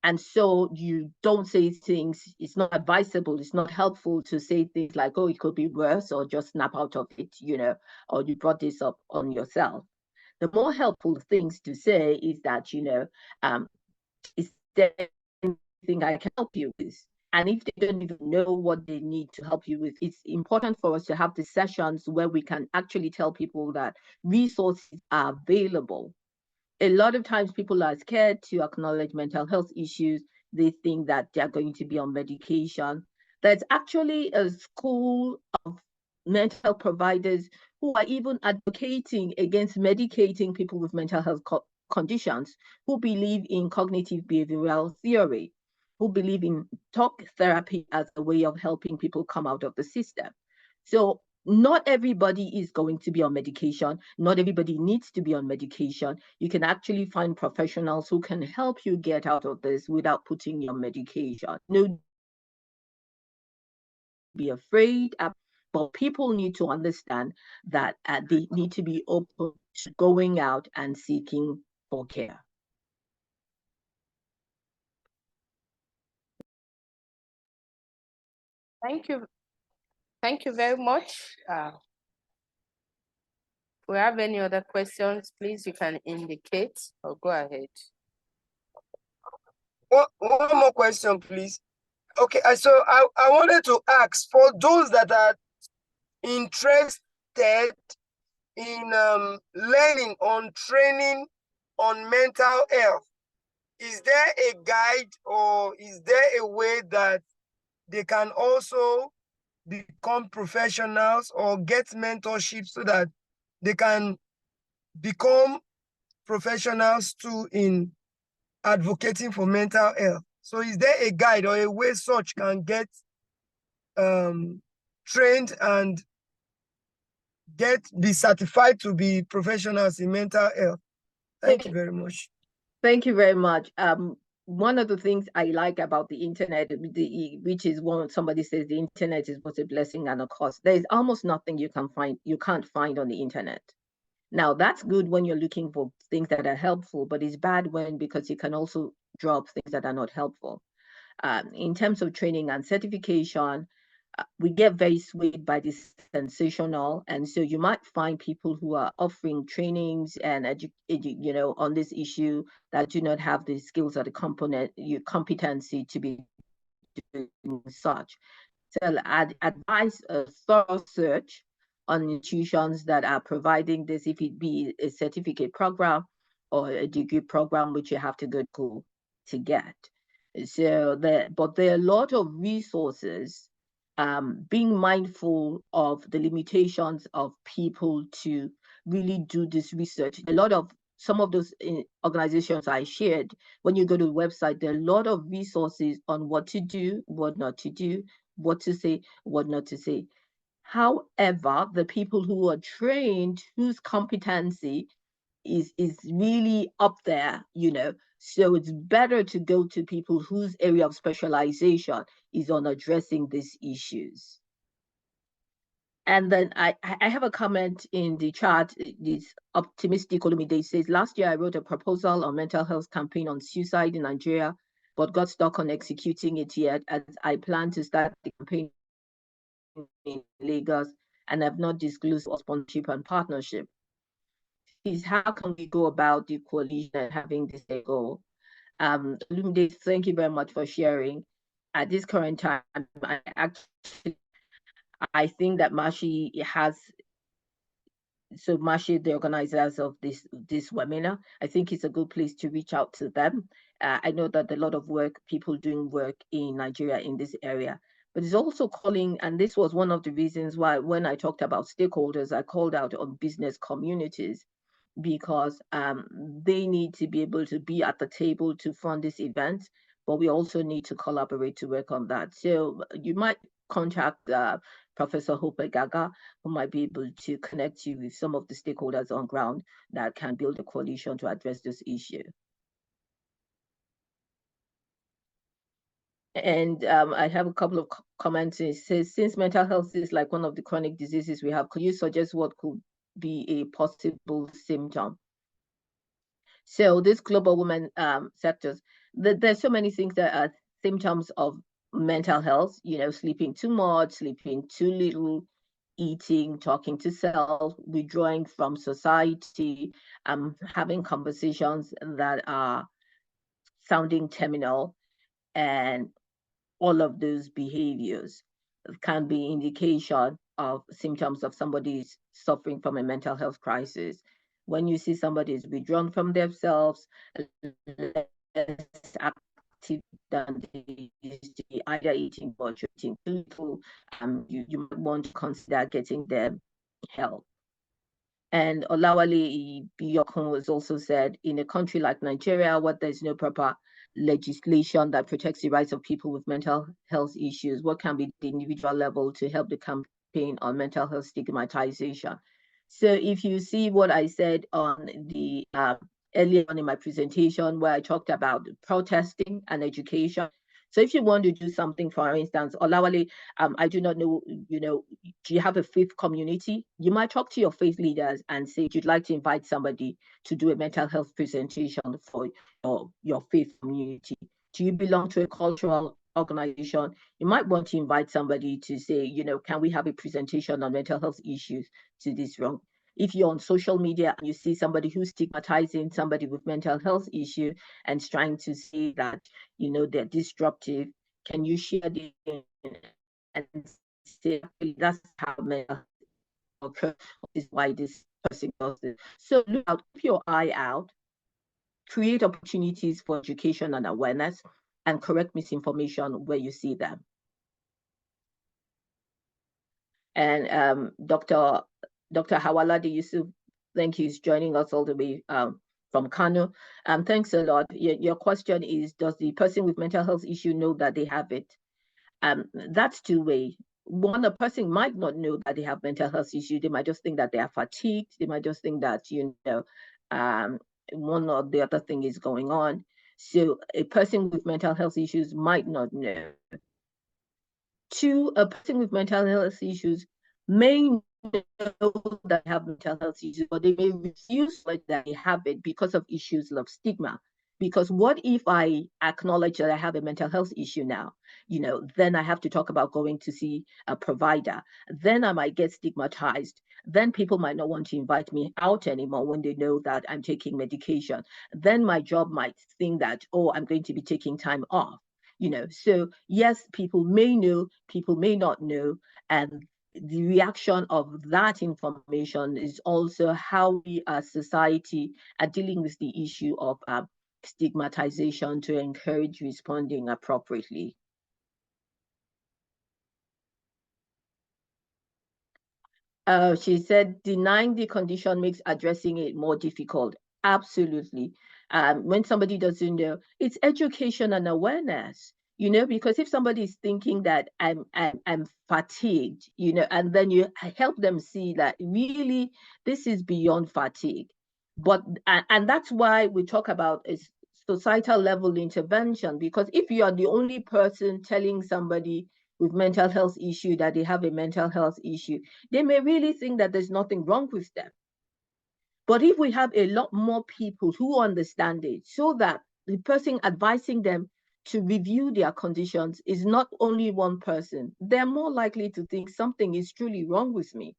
And so you don't say things, it's not advisable, it's not helpful to say things like, oh, it could be worse, or just snap out of it, or you brought this up on yourself. The more helpful things to say is that, is there anything I can help you with? And if they don't even know what they need to help you with, it's important for us to have the sessions where we can actually tell people that resources are available. A lot of times people are scared to acknowledge mental health issues. They think that they're going to be on medication. There's actually a school of mental health providers who are even advocating against medicating people with mental health conditions, who believe in cognitive behavioral theory, who believe in talk therapy as a way of helping people come out of the system. So not everybody is going to be on medication. Not everybody needs to be on medication. You can actually find professionals who can help you get out of this without putting you on medication. No, be afraid, but people need to understand that they need to be open to going out and seeking for care. Thank you. Thank you very much. If we have any other questions, please, you can indicate or go ahead. One more question, please. Okay, so I wanted to ask, for those that are interested in learning on training on mental health, is there a guide or is there a way that they can also become professionals or get mentorship so that they can become professionals too in advocating for mental health? So is there a guide or a way such can get trained and be certified to be professionals in mental health? Thank you very much. Thank you very much. One of the things I like about the internet, which is when somebody says the internet is both a blessing and a curse, there is almost nothing you can't find on the internet. Now, that's good when you're looking for things that are helpful, but it's bad because you can also drop things that are not helpful. In terms of training and certification, we get very swayed by this sensational, and so you might find people who are offering trainings and on this issue that do not have the skills or the competency to be doing such. So I'd advise a thorough search on institutions that are providing this, if it be a certificate program or a degree program, which you have to go to school to get. So but there are a lot of resources. Being mindful of the limitations of people to really do this research. Some of those organizations I shared, when you go to the website, there are a lot of resources on what to do, what not to do, what to say, what not to say. However, the people who are trained, whose competency is really up there, so it's better to go to people whose area of specialization is on addressing these issues. And then I have a comment in the chat. This optimistic Olumide says, last year I wrote a proposal on mental health campaign on suicide in Nigeria, but got stuck on executing it yet, as I plan to start the campaign in Lagos and have not disclosed sponsorship and partnership. Is how can we go about the coalition and having this goal? Olumide, thank you very much for sharing. At this current time, I think that Mashi has, so Mashi, the organizers of this webinar, I think it's a good place to reach out to them. I know that a lot of people doing work in Nigeria in this area, but it's also calling, and this was one of the reasons why when I talked about stakeholders, I called out on business communities, because they need to be able to be at the table to fund this event, but we also need to collaborate to work on that. So you might contact Professor Hope Eghagha, who might be able to connect you with some of the stakeholders on ground that can build a coalition to address this issue. And I have a couple of comments. It says, since mental health is like one of the chronic diseases we have, could you suggest what could be a possible symptom? So this global women sectors, there's so many things that are symptoms of mental health, sleeping too much, sleeping too little, eating, talking to self, withdrawing from society, having conversations that are sounding terminal, and all of those behaviors can be indication of symptoms of somebody suffering from a mental health crisis. When you see somebody is withdrawn from themselves, less active than they used to be, either eating or eating too little, you might want to consider getting them help. And Olawale Biyokun was also said, in a country like Nigeria, where there's no proper legislation that protects the rights of people with mental health issues, what can be the individual level to help the campaign on mental health stigmatization? So if you see what I said on the earlier on in my presentation, where I talked about protesting and education. So if you want to do something, for instance, Olawale, I do not know, do you have a faith community? You might talk to your faith leaders and say you'd like to invite somebody to do a mental health presentation for your faith community. Do you belong to a cultural organization? You might want to invite somebody to say, can we have a presentation on mental health issues to this room? If you're on social media and you see somebody who's stigmatizing somebody with mental health issue and trying to say that, they're disruptive, can you share the and say, that's how mental health occurs, is why this person does it. So look out, keep your eye out, create opportunities for education and awareness, and correct misinformation where you see them. And Dr. Hawalade Yusuf, thank you, is joining us all the way from Kano. Thanks a lot. Your question is, does the person with mental health issue know that they have it? That's two ways. One, a person might not know that they have mental health issue. They might just think that they are fatigued. They might just think that, one or the other thing is going on. So a person with mental health issues might not know. Two, a person with mental health issues may know that they have mental health issues, but they may refuse that they have it because of issues of stigma. Because what if I acknowledge that I have a mental health issue now? Then I have to talk about going to see a provider. Then I might get stigmatized. Then people might not want to invite me out anymore when they know that I'm taking medication. Then my job might think that, oh, I'm going to be taking time off. So yes, people may know, people may not know, and the reaction of that information is also how we as society are dealing with the issue of stigmatization to encourage responding appropriately. She said, denying the condition makes addressing it more difficult. Absolutely. When somebody doesn't know, it's education and awareness. you know, because if somebody is thinking that I'm fatigued, you know, and then you help them see that really this is beyond fatigue. But and that's why we talk about a societal level intervention, because if you are the only person telling somebody with mental health issue that they have a mental health issue, they may really think that there's nothing wrong with them. But if we have a lot more people who understand it, so that the person advising them to review their conditions is not only one person, they're more likely to think something is truly wrong with me.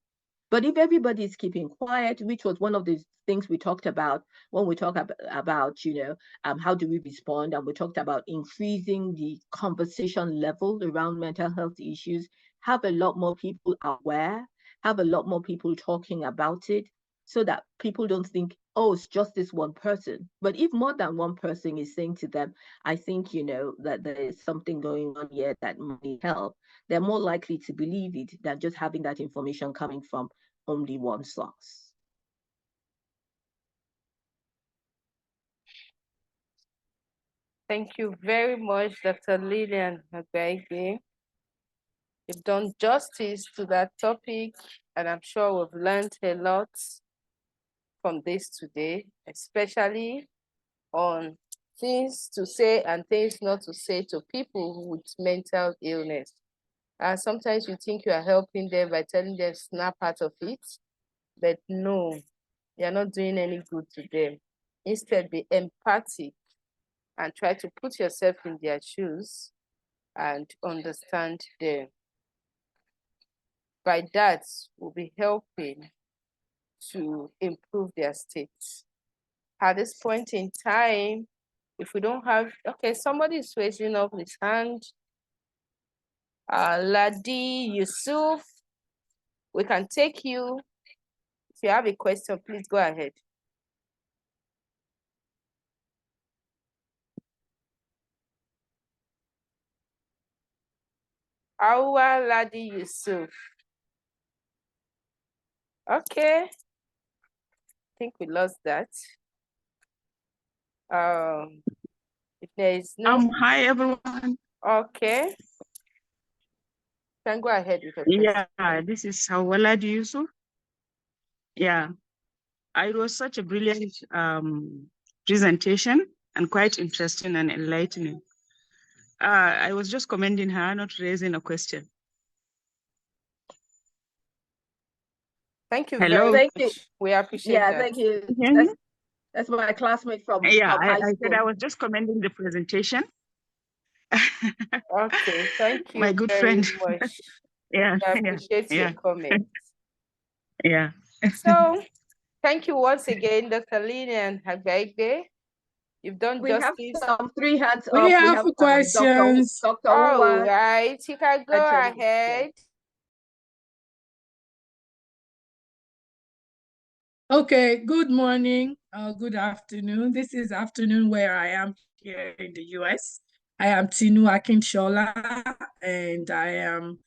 But if everybody is keeping quiet, which was one of the things we talked about when we talk about, you know, how do we respond? And we talked about increasing the conversation level around mental health issues, have a lot more people aware, have a lot more people talking about it, so that people don't think, oh, it's just this one person. But if more than one person is saying to them, I think, you know, that there is something going on here that might help, they're more likely to believe it than just having that information coming from only one source. Thank you very much, Dr. Lillian Agbeyegbe. You've done justice to that topic, and I'm sure we've learned a lot from this today, especially on things to say and things not to say to people with mental illness. And sometimes you think you are helping them by telling them snap out of it, but no, you're not doing any good to them. Instead, be empathic and try to put yourself in their shoes and understand them. By that, we'll be helping to improve their state. At this point in time, if we don't have, okay, somebody is raising up his hand. Ladi Yusuf, we can take you. If you have a question, please go ahead. Awa Ladi Yusuf. Okay. I think we lost that. If there is no. Hi everyone. Okay. Can go ahead with your question. Yeah, this is Hawala Yusuf. Yeah, it was such a brilliant presentation and quite interesting and enlightening. I was just commending her, not raising a question. Thank you Hello. very much. We appreciate that. Thank you. That's my classmate from high school. I said I was just commending the presentation. Okay, thank you My good very friend. much. Yeah, I appreciate your comment. Yeah. So, thank you once again, Dr. Lillian Agbeyegbe. You've done justice. Have 3 hands up. We have questions. Dr. All right, you can go ahead. Okay, good morning, good afternoon. This is afternoon where I am here in the US. I am Tinu Akinshola, and I am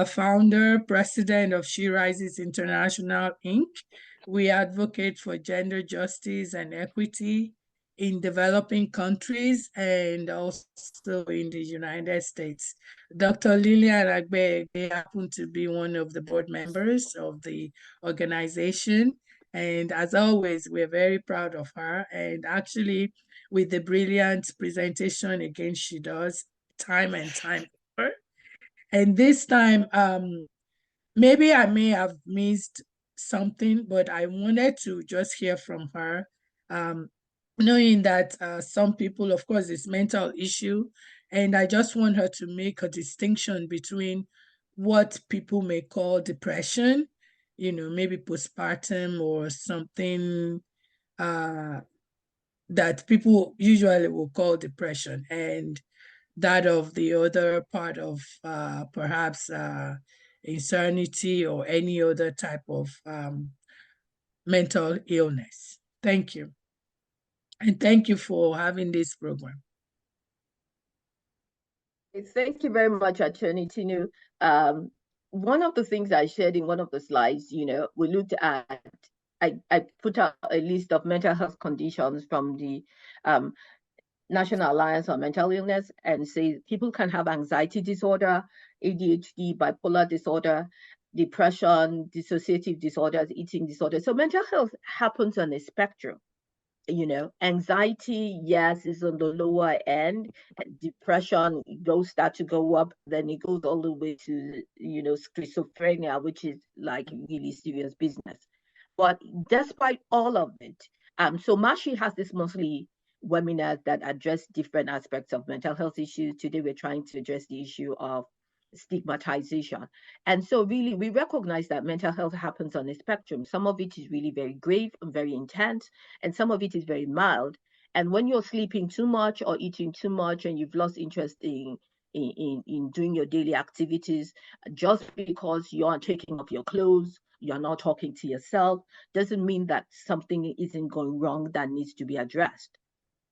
founder, president of She Rises International, Inc. We advocate for gender justice and equity in developing countries and also in the United States. Dr. Lillian Agbeyegbe happened to be one of the board members of the organization. And as always, we're very proud of her. And actually, with the brilliant presentation again she does time and time over. And this time, maybe I may have missed something, but I wanted to just hear from her, knowing that some people, of course, it's mental issue. And I just want her to make a distinction between what people may call depression, you know, maybe postpartum or something that people usually will call depression, and that of the other part of perhaps insanity or any other type of mental illness. Thank you. And thank you for having this program. Thank you very much, Attorney Tinu. One of the things I shared in one of the slides, you know, we looked at, I put out a list of mental health conditions from the National Alliance on Mental Illness and says people can have anxiety disorder, ADHD, bipolar disorder, depression, dissociative disorders, eating disorders. So mental health happens on a spectrum. Anxiety, yes, is on the lower end. Depression goes start to go up, then it goes all the way to schizophrenia, which is like really serious business. But despite all of it, so Mashi has this monthly webinars that address different aspects of mental health issues. Today we're trying to address the issue of stigmatization. And so really we recognize that mental health happens on a spectrum. Some of it is really very grave and very intense, and some of it is very mild. And when you're sleeping too much or eating too much and you've lost interest in doing your daily activities, just because you aren't taking off your clothes, you're not talking to yourself, doesn't mean that something isn't going wrong that needs to be addressed.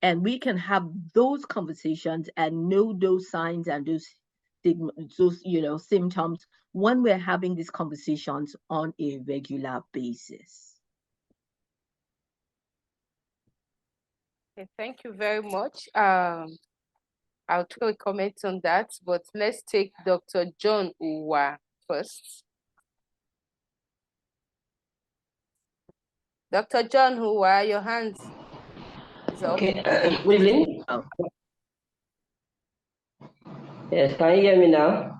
And we can have those conversations and know those signs and those symptoms when we're having these conversations on a regular basis. Okay, thank you very much. I'll throw a comment on that, but let's take Dr. John Uwa first. Dr. John Uwa, your hands is up. Okay, good evening. Yes, can you hear me now?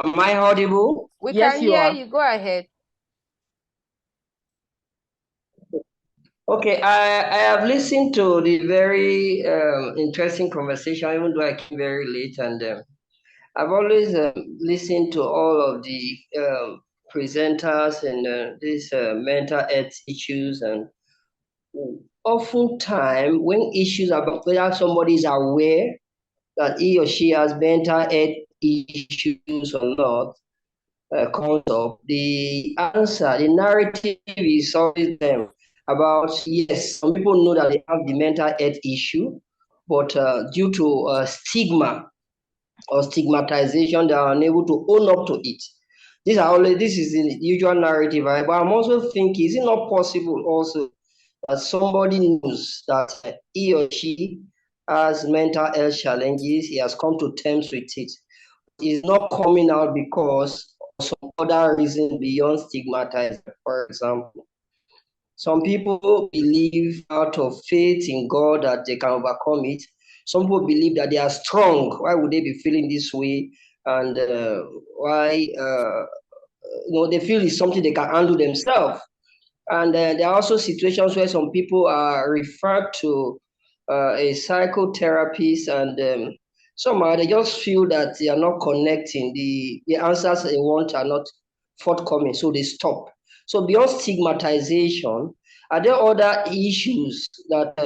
Am I audible? We Yes, can you hear are. you. Go ahead. Okay, I have listened to the very interesting conversation, even though I came very late, and I've always listened to all of the presenters and these mental health issues, and oftentimes when issues about whether somebody is aware that he or she has mental health issues or not comes up, the answer, the narrative is always them about, yes, some people know that they have the mental health issue, but due to stigma or stigmatization, they are unable to own up to it. This is the usual narrative, right? But I'm also thinking, is it not possible also that somebody knows that he or she has mental health challenges, he has come to terms with it, is not coming out because of some other reason beyond stigmatization? For example, some people believe out of faith in God that they can overcome it. Some people believe that they are strong. Why would they be feeling this way? And why they feel it's something they can handle themselves. And there are also situations where some people are referred to a psychotherapist, and somehow they just feel that they are not connecting. The answers they want are not forthcoming, so they stop. So beyond stigmatization, are there other issues that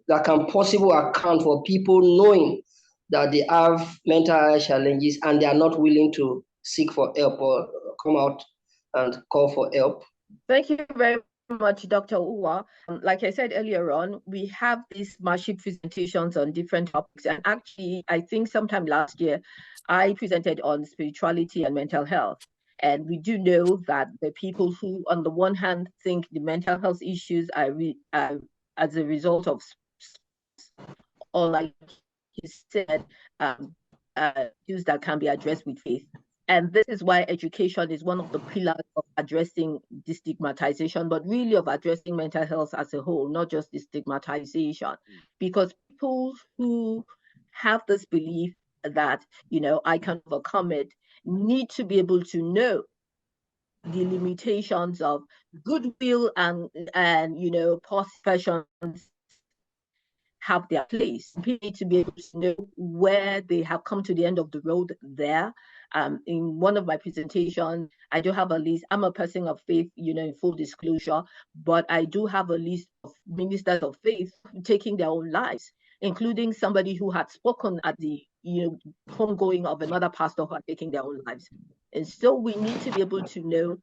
that can possibly account for people knowing that they have mental health challenges and they are not willing to seek for help or come out and call for help? Thank you very much, Dr. Uwa. Like I said earlier on, we have these Mashi presentations on different topics. And actually, I think sometime last year, I presented on spirituality and mental health. And we do know that the people who, on the one hand, think the mental health issues are as a result of, or like you said, issues that can be addressed with faith. And this is why education is one of the pillars of addressing destigmatization, but really of addressing mental health as a whole, not just destigmatization. Because people who have this belief that, I can overcome it, need to be able to know the limitations of goodwill and professions have their place. People need to be able to know where they have come to the end of the road there. In one of my presentations, I do have a list. I'm a person of faith, in full disclosure, but I do have a list of ministers of faith taking their own lives, including somebody who had spoken at the homegoing of another pastor who had taken their own lives. And so we need to be able to know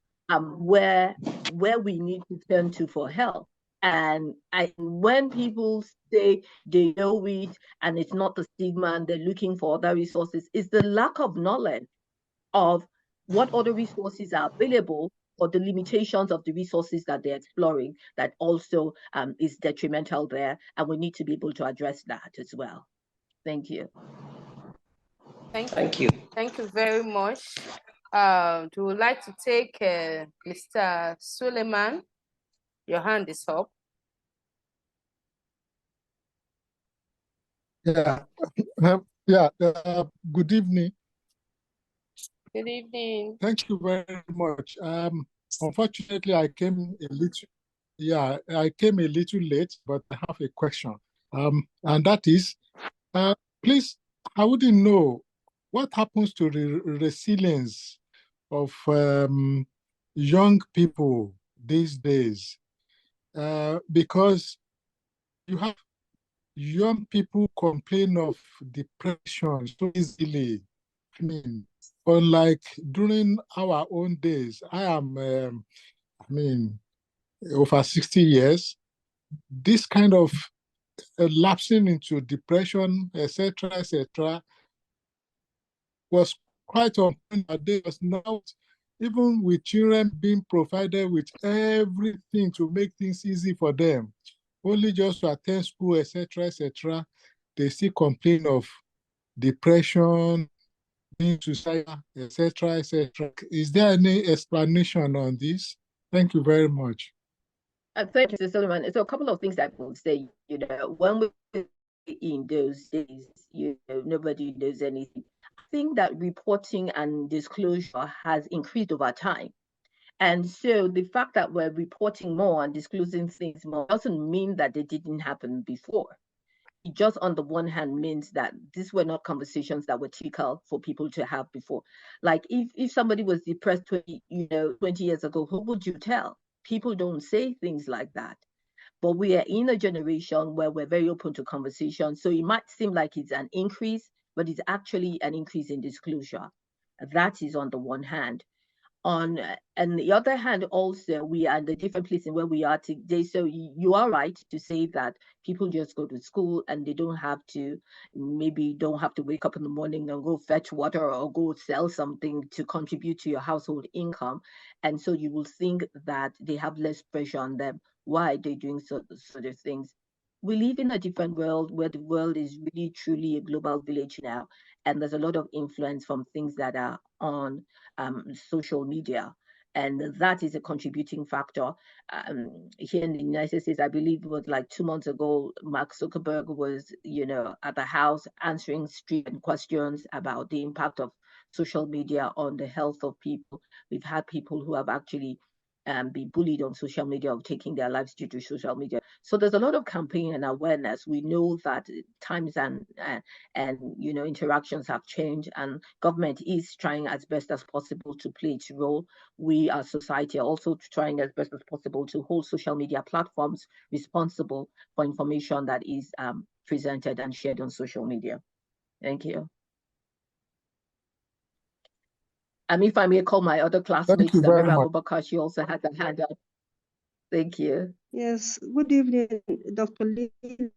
where we need to turn to for help. And when people say they know it and it's not the stigma and they're looking for other resources, it's the lack of knowledge of what other resources are available or the limitations of the resources that they're exploring that also is detrimental there, and we need to be able to address that as well. Thank you. Thank you. Thank you very much. We would like to take Mr. Suleiman. Your hand is up. Good evening. Good evening. Thank you very much. Unfortunately, I came a little late, but I have a question. And that is, please, I wouldn't know what happens to the resilience of young people these days, because you have young people complain of depression so easily. I mean, unlike during our own days, I am, over 60 years, this kind of lapsing into depression, etc., was quite often a day. Was not, even with children being provided with everything to make things easy for them, only just to attend school, etc., they still complain of depression, being suicidal, etc. Is there any explanation on this? Thank you very much. Thank you, Mr. Solomon. So a couple of things I would say, when we in those days, nobody knows anything. I think that reporting and disclosure has increased over time. And so the fact that we're reporting more and disclosing things more doesn't mean that they didn't happen before. It just, on the one hand, means that these were not conversations that were typical for people to have before. Like if somebody was depressed 20 years ago, who would you tell? People don't say things like that. But we are in a generation where we're very open to conversation. So it might seem like it's an increase, but it's actually an increase in disclosure. That is on the one hand. And the other hand, also, we are in the different place in where we are today. So you are right to say that people just go to school and they don't have to wake up in the morning and go fetch water or go sell something to contribute to your household income. And so you will think that they have less pressure on them. Why are they doing sort of things? We live in a different world where the world is really truly a global village now. And there's a lot of influence from things that are on social media. And that is a contributing factor. Here in the United States, I believe it was like 2 months ago, Mark Zuckerberg was, at the House answering stringent questions about the impact of social media on the health of people. We've had people who have actually be bullied on social media or taking their lives due to social media. So there's a lot of campaign and awareness. We know that times and interactions have changed, and government is trying as best as possible to play its role. We as society are also trying as best as possible to hold social media platforms responsible for information that is presented and shared on social media. Thank you. And if I may call my other classmate, Samira Abubakar, she also had a hand up. Thank you. Yes, good evening, Dr. Lillian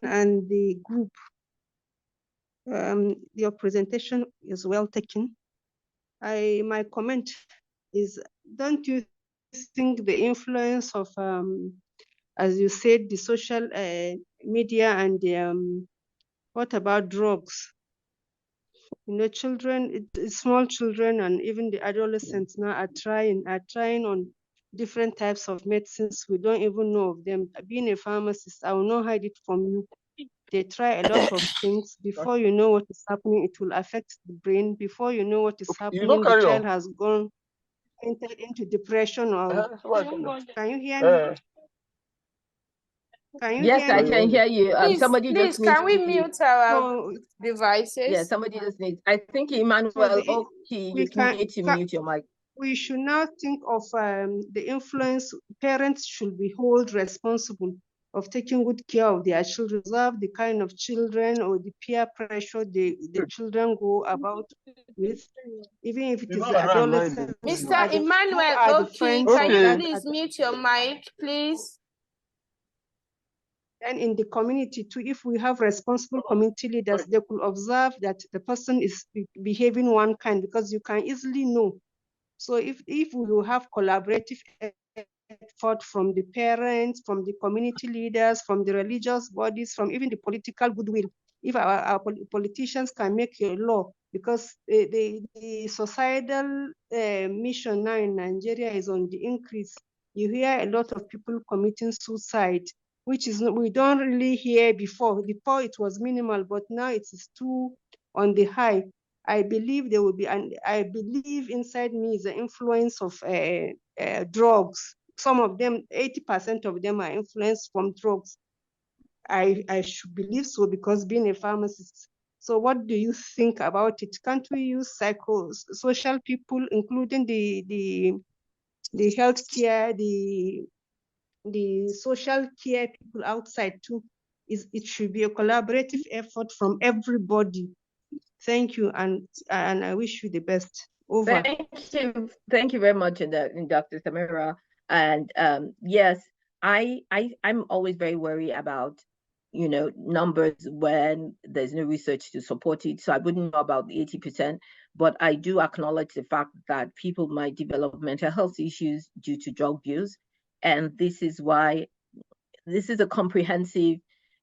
and the group. Your presentation is well taken. My comment is, don't you think the influence of, as you said, the social media and the, what about drugs? Children, small children, and even the adolescents now are trying on different types of medicines. We don't even know of them. Being a pharmacist, I will not hide it from you. They try a lot of things. Before you know what is happening, it will affect the brain. Before you know what is happening, the child has entered into depression. Or can you hear me? Can you yes, hear I me? can hear you. Somebody just needs can we mute our devices? Yeah, somebody just needs. I think Emmanuel, you need to mute your mic. We should now think of the influence. Parents should be held responsible of taking good care of their children, observe the kind of children or the peer pressure the children go about with, even if it is the adolescent. Mr. Emmanuel, can you please mute your mic, please? And in the community too, if we have responsible community leaders, they could observe that the person is behaving one kind, because you can easily know So if we will have collaborative effort from the parents, from the community leaders, from the religious bodies, from even the political goodwill, if our politicians can make a law, because the societal mission now in Nigeria is on the increase. You hear a lot of people committing suicide, which is we don't really hear before. Before it was minimal, but now it is too on the high. I believe there will be, and I believe inside me is the influence of drugs. Some of them, 80% of them are influenced from drugs. I should believe so, because being a pharmacist. So what do you think about it? Can't we use social people, including the healthcare, the social care people outside too? It should be a collaborative effort from everybody. Thank you, and I wish you the best. Over. Thank you very much, Dr. Samira. And yes, I'm always very worried about, numbers when there's no research to support it. So I wouldn't know about the 80%, but I do acknowledge the fact that people might develop mental health issues due to drug use. And this is why this is a comprehensive,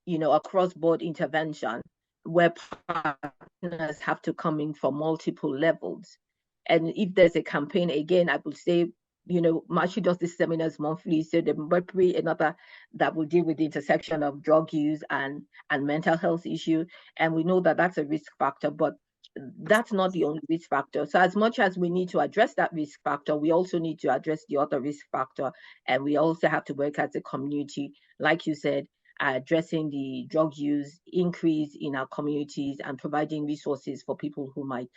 across-board intervention where partners have to come in from multiple levels. And if there's a campaign, again, I would say, Mashi does these seminars monthly, so there might be another that will deal with the intersection of drug use and mental health issue. And we know that that's a risk factor, but that's not the only risk factor. So as much as we need to address that risk factor, we also need to address the other risk factor. And we also have to work as a community, like you said, addressing the drug use increase in our communities and providing resources for people who might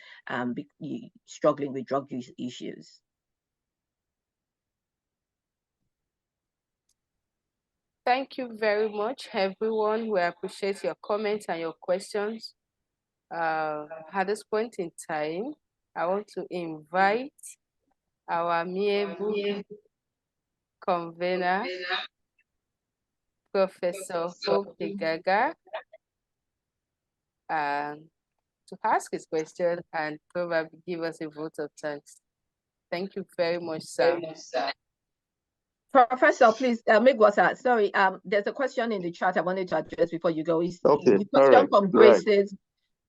be struggling with drug use issues. Thank you very much, everyone. We appreciate your comments and your questions. At this point in time, I want to invite our amiable convener, Professor Hope Eghagha, to ask his question and probably give us a vote of thanks. Thank you very much, sir. Professor, please, Megwasa, sorry, there's a question in the chat I wanted to address before you go. Okay, the question from Grace says,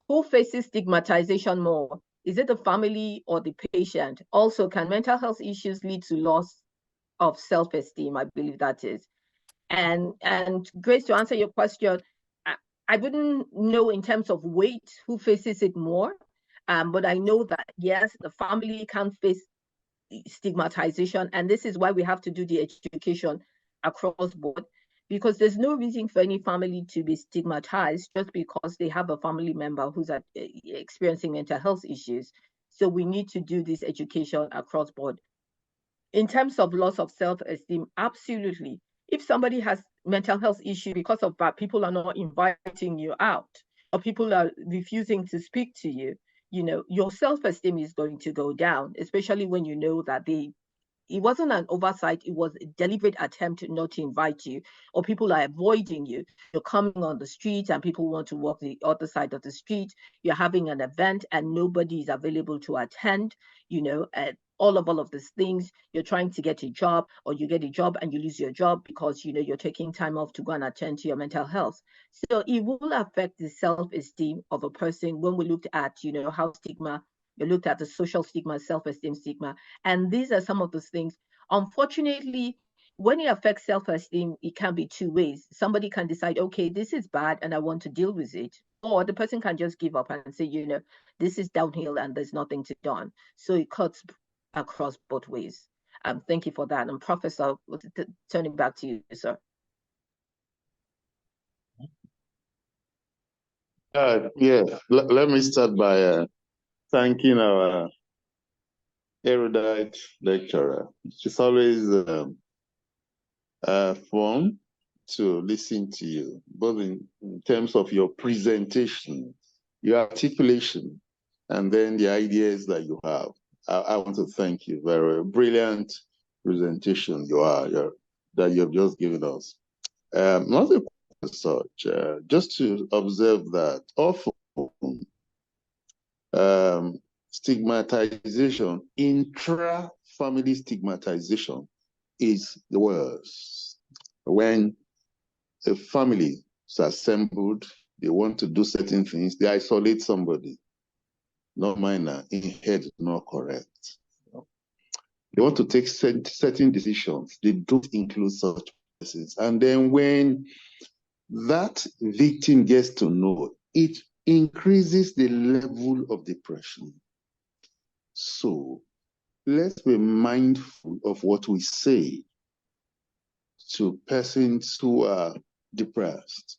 who faces stigmatization more? Is it the family or the patient? Also, can mental health issues lead to loss of self-esteem? I believe that is. And Grace, to answer your question, I wouldn't know in terms of weight who faces it more, but I know that, yes, the family can face stigmatization, and this is why we have to do the education across board, because there's no reason for any family to be stigmatized just because they have a family member who's experiencing mental health issues. So we need to do this education across board. In terms of loss of self-esteem, absolutely. If somebody has mental health issue because of that, people are not inviting you out, or people are refusing to speak to you, your self-esteem is going to go down, especially when you know that it wasn't an oversight, it was a deliberate attempt not to invite you, or people are avoiding you. You're coming on the street and people want to walk the other side of the street. You're having an event and nobody is available to attend, all of these things. You're trying to get a job, or you get a job and you lose your job because you're taking time off to go and attend to your mental health. So it will affect the self-esteem of a person. When we looked at how stigma, we looked at the social stigma, self-esteem stigma, and these are some of those things. Unfortunately, when it affects self-esteem, it can be two ways. Somebody can decide, okay, this is bad and I want to deal with it, or the person can just give up and say, this is downhill and there's nothing to be done. So it cuts across both ways. Thank you for that. And Professor, turning back to you, sir. Yeah, let me start by thanking our erudite lecturer. It's always fun to listen to you, both in terms of your presentation, your articulation, and then the ideas that you have. I want to thank you. Very brilliant presentation that you have just given us. Not a such, just to observe that often stigmatization, intra-family stigmatization is the worst. When a family is assembled, they want to do certain things, they isolate somebody. Not minor, in head, not correct. They want to take certain decisions. They don't include such persons. And then when that victim gets to know, it increases the level of depression. So let's be mindful of what we say to persons who are depressed.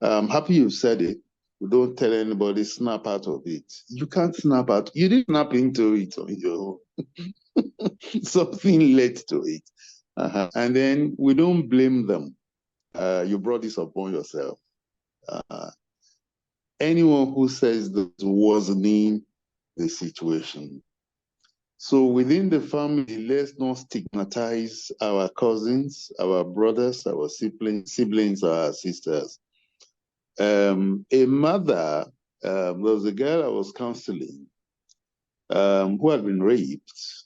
I'm happy you said it. We don't tell anybody snap out of it. You can't snap out. You didn't snap into it on your own. Something led to it. And then we don't blame them. You brought this upon yourself. Anyone who says that worsening the situation. So within the family, let's not stigmatize our cousins, our brothers, our siblings, our sisters. A mother, there was a girl I was counseling who had been raped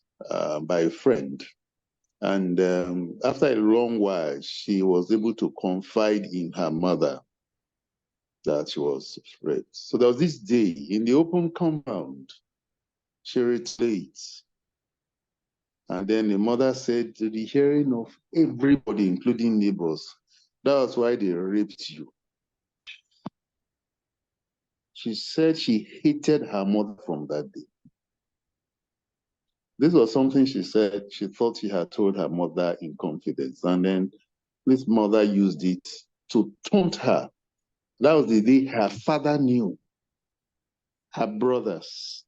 by a friend. And after a long while, she was able to confide in her mother that she was raped. So there was this day in the open compound, she retaliates. And then the mother said, to the hearing of everybody, including neighbors, that was why they raped you. She said she hated her mother from that day. This was something she said she thought she had told her mother in confidence. And then this mother used it to taunt her. That was the day her father knew, her brothers.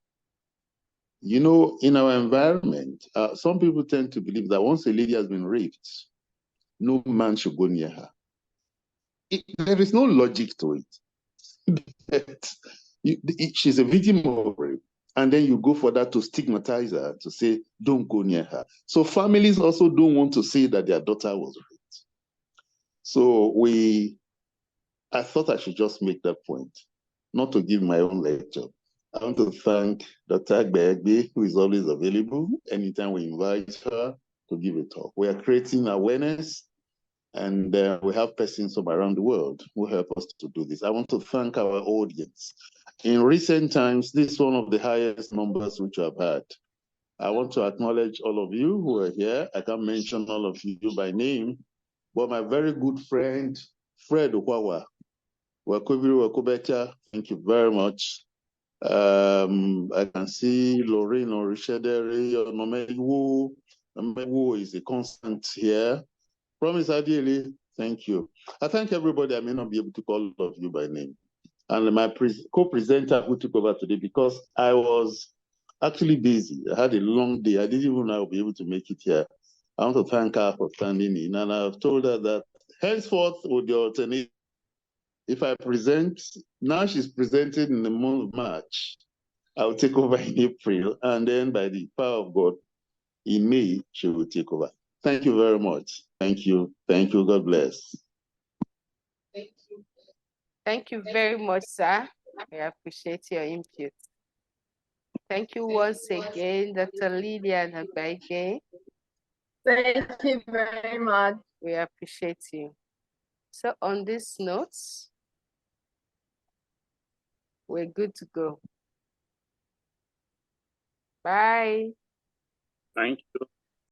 You know, in our environment, some people tend to believe that once a lady has been raped, no man should go near her. There is no logic to it. She's a victim of rape, and then you go for that to stigmatize her, to say, don't go near her. So families also don't want to say that their daughter was raped. So I thought I should just make that point, not to give my own lecture. I want to thank Dr. Agbeyegbe, who is always available anytime we invite her to give a talk. We are creating awareness, and we have persons from around the world who help us to do this. I want to thank our audience. In recent times, this is one of the highest numbers which I've had. I want to acknowledge all of you who are here. I can't mention all of you by name, but my very good friend, Fred Okwawa, thank you very much. I can see Lorraine Orishedere, Nomewu is a constant here. Promise ideally, thank you. I thank everybody. I may not be able to call all of you by name. And my co-presenter who took over today, because I was actually busy. I had a long day. I didn't even know I would be able to make it here. I want to thank her for standing in. And I've told her that henceforth with the alternate, if I present, now she's presented in the month of March, I'll take over in April, and then by the power of God, in May, she will take over. Thank you very much. Thank you. Thank you. God bless. Thank you. Thank you very much, sir. I appreciate your input. Thank you once again, Dr. Lillian Agbeyegbe. Thank you very much. We appreciate you. So on this note, we're good to go. Bye. Thank you.